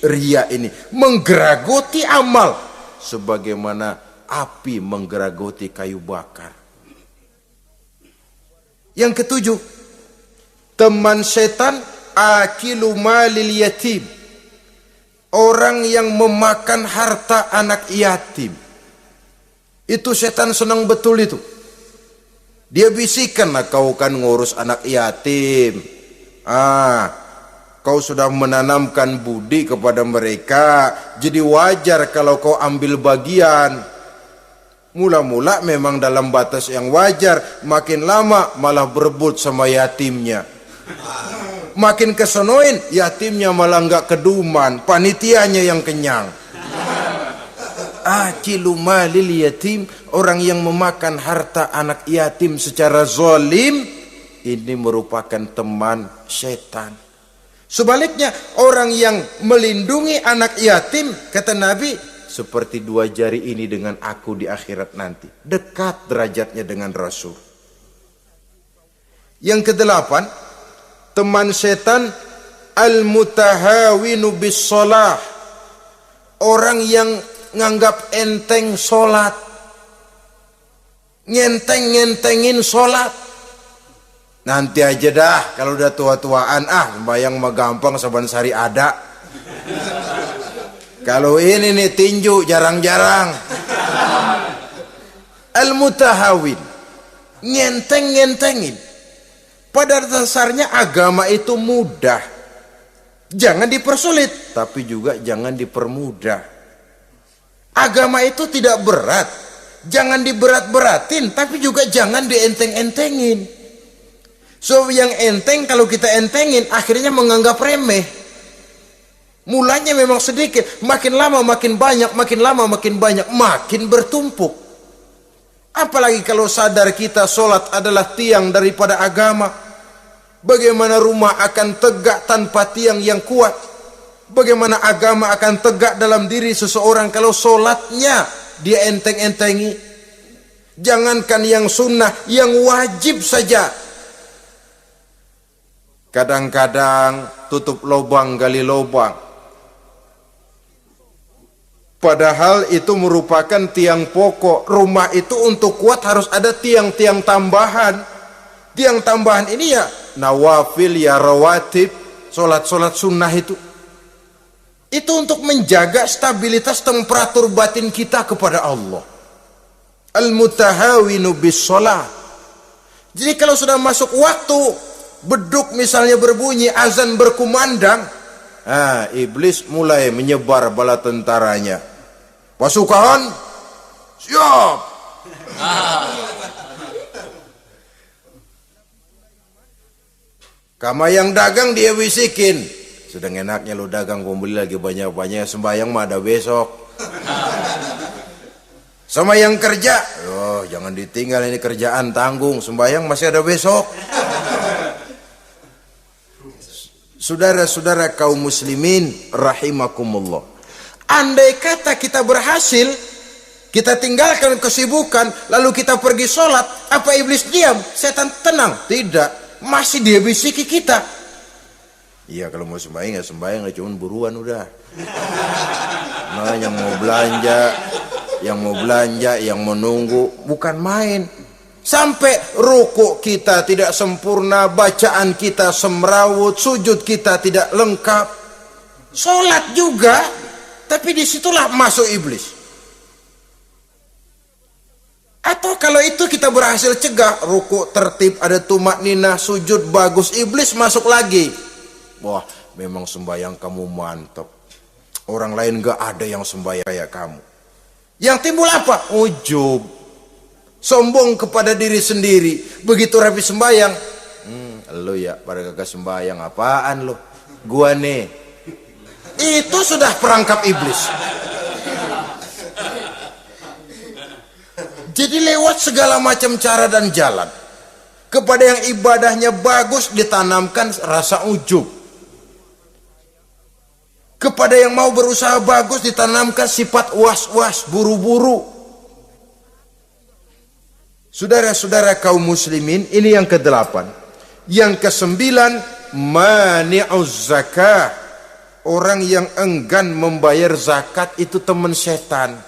S1: Riya ini menggeragoti amal. Sebagaimana api menggeragoti kayu bakar. Yang ketujuh, teman setan akilu malil yatim. Orang yang memakan harta anak yatim. Itu setan senang betul itu. Dia bisikan, kau kan ngurus anak yatim. Kau sudah menanamkan budi kepada mereka, jadi wajar kalau kau ambil bagian. Mula-mula memang dalam batas yang wajar, makin lama malah berebut sama yatimnya. Makin kesonoin, yatimnya malah nggak keduman, panitianya yang kenyang. Akilu malil yatim, orang yang memakan harta anak yatim secara zalim, ini merupakan teman setan. Sebaliknya, orang yang melindungi anak yatim, kata Nabi, seperti dua jari ini dengan aku di akhirat nanti. Dekat derajatnya dengan Rasul. Yang kedelapan, teman setan al-mutahawinu bis shalah, orang yang nganggap enteng sholat, ngentengin sholat. Nanti aja dah, kalau udah tua-tuaan, sembahyang mah gampang, saban sehari ada. Kalau ini nih tinju jarang-jarang. Al-mutahawin, ngentengin. Pada dasarnya agama itu mudah, jangan dipersulit, tapi juga jangan dipermudah. Agama itu tidak berat, jangan diberat-beratin, tapi juga jangan dienteng-entengin. So yang enteng kalau kita entengin akhirnya menganggap remeh. Mulanya memang sedikit, makin lama makin banyak, makin lama makin banyak, makin bertumpuk. Apalagi kalau sadar kita sholat adalah tiang daripada agama. Bagaimana rumah akan tegak tanpa tiang yang kuat? Bagaimana agama akan tegak dalam diri seseorang kalau sholatnya dia enteng-entengi? Jangankan yang sunnah, yang wajib saja. Kadang-kadang tutup lubang gali lubang. Padahal itu merupakan tiang pokok. Rumah itu untuk kuat harus ada tiang-tiang tambahan. Tiang tambahan ini ya nawafil, ya rawatib, sholat-sholat sunnah itu. Itu untuk menjaga stabilitas temperatur batin kita kepada Allah. Al-mutahawinu bis shalah. Jadi kalau sudah masuk waktu, beduk misalnya berbunyi, azan berkumandang, iblis mulai menyebar bala tentaranya. Pasukan, siap. Kama yang dagang dia bisikin, sedang enaknya lu dagang, beli lagi banyak-banyak, sembahyang mah ada besok. Sama yang kerja, jangan ditinggal ini kerjaan, tanggung, sembahyang masih ada besok. Saudara-saudara kaum muslimin rahimakumullah, andai kata kita berhasil, kita tinggalkan kesibukan, lalu kita pergi sholat, apa iblis diam? Setan tenang? Tidak, masih dia bisiki kita. Iya, kalau mau sembahyang ya sembahyang, cuman buruan udah. Nah, yang mau belanja, yang menunggu, bukan main. Sampai ruku kita tidak sempurna, bacaan kita semrawut, sujud kita tidak lengkap. Sholat juga, tapi disitulah masuk iblis. Atau kalau itu kita berhasil cegah, ruku tertib, ada tumakninah, sujud bagus, iblis masuk lagi. Wah, memang sembahyang kamu mantap. Orang lain gak ada yang sembahyang kayak kamu. Yang timbul apa? Ujub. Sombong kepada diri sendiri. Begitu rapi sembahyang, lu ya pada kagak sembahyang, apaan lu? Gua nih. Itu sudah perangkap iblis. Jadi lewat segala macam cara dan jalan, kepada yang ibadahnya bagus ditanamkan rasa ujub. Kepada yang mau berusaha bagus ditanamkan sifat was-was, buru-buru. Saudara-saudara kaum muslimin, ini yang ke-8. Yang ke-9, mani'uz zakah. Orang yang enggan membayar zakat itu teman setan.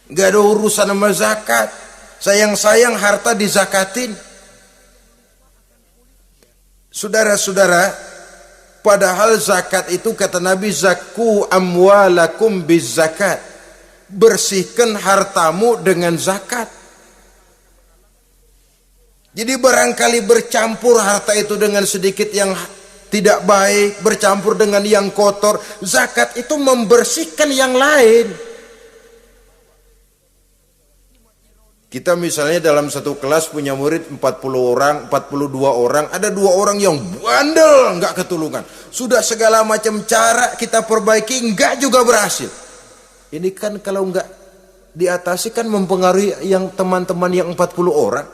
S1: Gak ada urusan sama zakat. Sayang-sayang harta dizakatin. Saudara-saudara, padahal zakat itu kata Nabi, zakku amwalakum biz zakat. Bersihkan hartamu dengan zakat. Jadi barangkali bercampur harta itu dengan sedikit yang tidak baik, bercampur dengan yang kotor. Zakat itu membersihkan yang lain. Kita misalnya dalam satu kelas punya murid 40 orang, 42 orang, ada 2 orang yang bandel, nggak ketulungan. Sudah segala macam cara kita perbaiki, nggak juga berhasil. Ini kan kalau nggak diatasi kan mempengaruhi yang teman-teman yang 40 orang.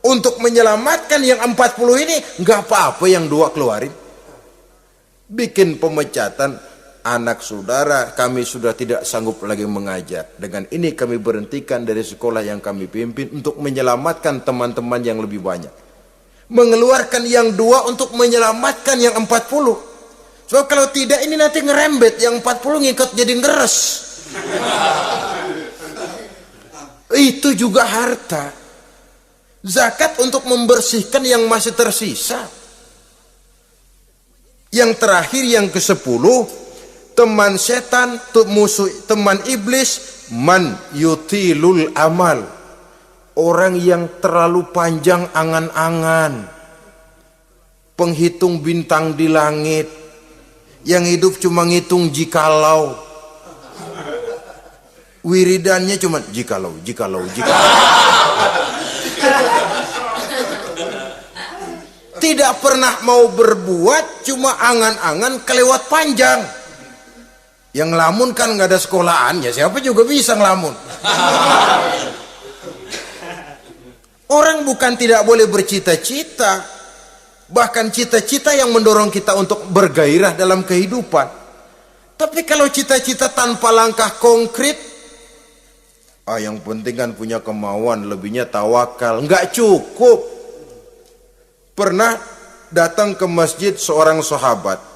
S1: Untuk menyelamatkan yang 40 ini, nggak apa-apa yang 2 keluarin. Bikin pemecatan. Anak saudara, kami sudah tidak sanggup lagi mengajar. Dengan ini kami berhentikan dari sekolah yang kami pimpin untuk menyelamatkan teman-teman yang lebih banyak. Mengeluarkan yang 2 untuk menyelamatkan yang 40. So kalau tidak ini nanti ngerembet, yang 40 ngikut jadi ngeres. Itu juga harta. Zakat untuk membersihkan yang masih tersisa. Yang terakhir yang ke-10, teman setan, musuh, teman iblis, man yutilul amal, orang yang terlalu panjang angan-angan, penghitung bintang di langit, yang hidup cuma ngitung jikalau, wiridannya cuma jikalau. Tidak pernah mau berbuat, cuma angan-angan kelewat panjang. Yang ngelamun kan nggak ada sekolahan, ya siapa juga bisa ngelamun. Orang bukan tidak boleh bercita-cita, bahkan cita-cita yang mendorong kita untuk bergairah dalam kehidupan. Tapi kalau cita-cita tanpa langkah konkret, yang penting kan punya kemauan, lebihnya tawakal, nggak cukup. Pernah datang ke masjid seorang sahabat.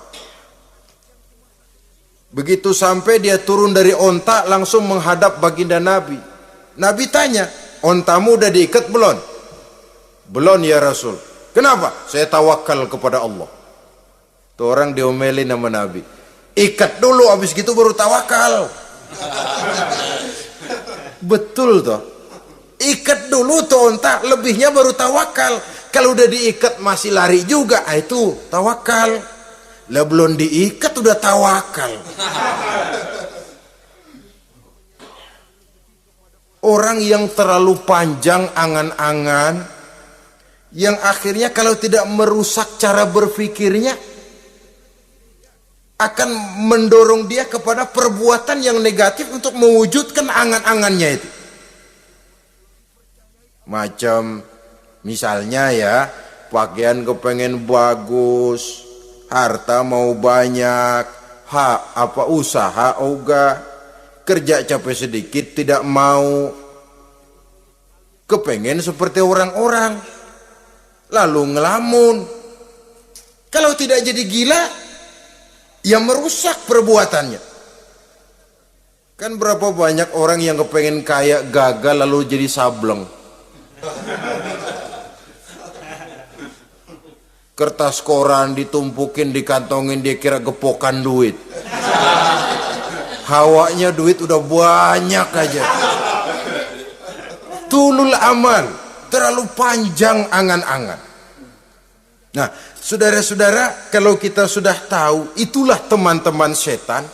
S1: Begitu sampai dia turun dari onta langsung menghadap baginda Nabi. Nabi tanya, ontamu udah diikat belum? Belum ya Rasul. Kenapa? Saya tawakal kepada Allah. Tuh orang diomelin sama Nabi. Ikat dulu, habis gitu baru tawakal. Betul toh. Ikat dulu tuh onta, lebihnya baru tawakal. Kalau udah diikat masih lari juga, itu tawakal. Lah belum diikat udah tawakal. Orang yang terlalu panjang angan-angan, yang akhirnya kalau tidak merusak cara berpikirnya, akan mendorong dia kepada perbuatan yang negatif untuk mewujudkan angan-angannya itu. Macam misalnya ya, pakaian kepengen bagus, harta mau banyak, usaha ogah, kerja capek sedikit tidak mau, kepengen seperti orang-orang, lalu ngelamun. Kalau tidak jadi gila, ya merusak perbuatannya. Kan berapa banyak orang yang kepengen kaya gagal lalu jadi sableng. Kertas koran ditumpukin, dikantongin, dia kira gepokan duit. Hawanya duit udah banyak aja. Tulul amal, terlalu panjang angan-angan. Nah, saudara-saudara, kalau kita sudah tahu itulah teman-teman setan,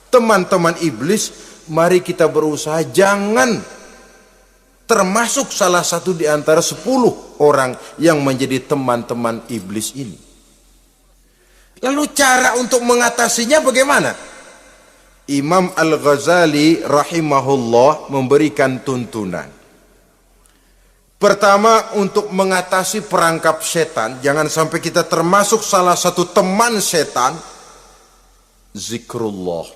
S1: teman-teman iblis, mari kita berusaha jangan termasuk salah satu di antara 10 orang yang menjadi teman-teman iblis ini. Lalu cara untuk mengatasinya bagaimana? Imam Al-Ghazali rahimahullah memberikan tuntunan. Pertama, untuk mengatasi perangkap setan, jangan sampai kita termasuk salah satu teman setan, zikrullah.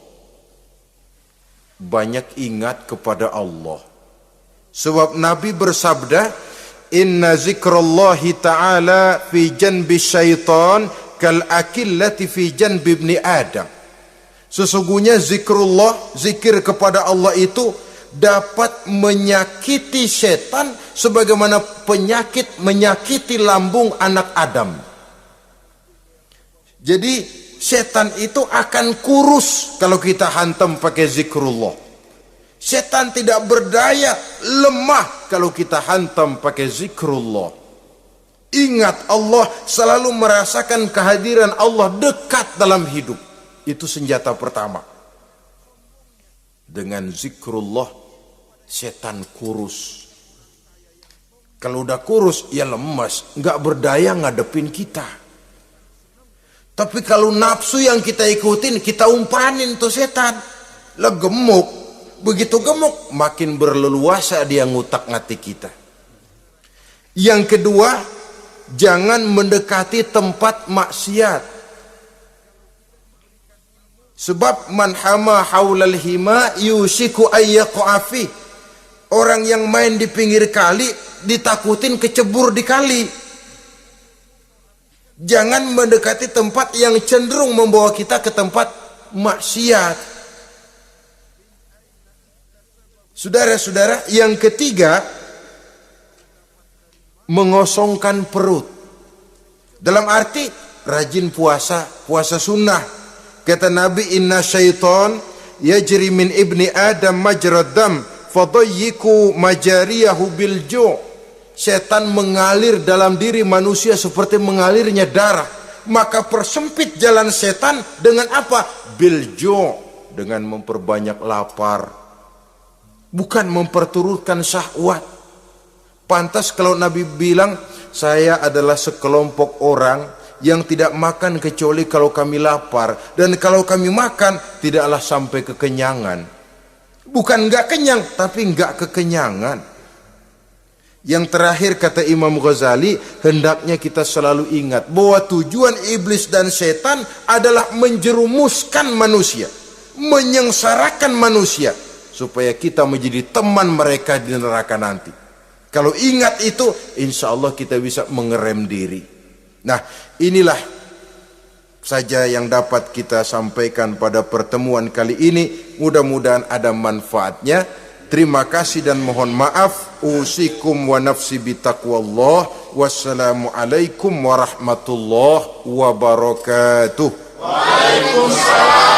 S1: Banyak ingat kepada Allah. Sebab Nabi bersabda, inna zikrallahi ta'ala fi janbi syaitan kal akillati fi janbi ibni Adam. Sesungguhnya zikrullah, zikir kepada Allah itu dapat menyakiti setan sebagaimana penyakit menyakiti lambung anak Adam. Jadi setan itu akan kurus kalau kita hantam pakai zikrullah. Setan tidak berdaya, lemah kalau kita hantam pakai zikrullah. Ingat Allah, selalu merasakan kehadiran Allah dekat dalam hidup. Itu senjata pertama. Dengan zikrullah, setan kurus. Kalau udah kurus ya lemas, nggak berdaya ngadepin kita. Tapi kalau nafsu yang kita ikutin, kita umpanin tuh setan. Lah gemuk, begitu gemuk makin berleluasa dia ngutak-ngatik kita. Yang kedua, jangan mendekati tempat maksiat. Sebab man hama haulal hima yusiku ayyaqa fi. Orang yang main di pinggir kali ditakutin kecebur di kali. Jangan mendekati tempat yang cenderung membawa kita ke tempat maksiat. Saudara-saudara, yang ketiga, mengosongkan perut. Dalam arti rajin puasa, puasa sunnah. Kata Nabi, inna syaitan yajri min ibni adam majrad dam fadayyiku majariyahu bil ju'. Setan mengalir dalam diri manusia seperti mengalirnya darah. Maka persempit jalan setan dengan apa? Bil ju', dengan memperbanyak lapar, bukan memperturutkan syahwat. Pantas kalau Nabi bilang, saya adalah sekelompok orang yang tidak makan kecuali kalau kami lapar, dan kalau kami makan tidaklah sampai kekenyangan. Bukan enggak kenyang, tapi enggak kekenyangan. Yang terakhir kata Imam Ghazali, hendaknya kita selalu ingat bahwa tujuan iblis dan setan adalah menjerumuskan manusia, menyengsarakan manusia, supaya kita menjadi teman mereka di neraka nanti. Kalau ingat itu, insya Allah kita bisa mengerem diri. Nah, inilah saja yang dapat kita sampaikan pada pertemuan kali ini. Mudah-mudahan ada manfaatnya. Terima kasih dan mohon maaf. Usikum wa nafsi bitaqwallah. Wassalamualaikum warahmatullahi wabarakatuh.
S2: Waalaikumsalam.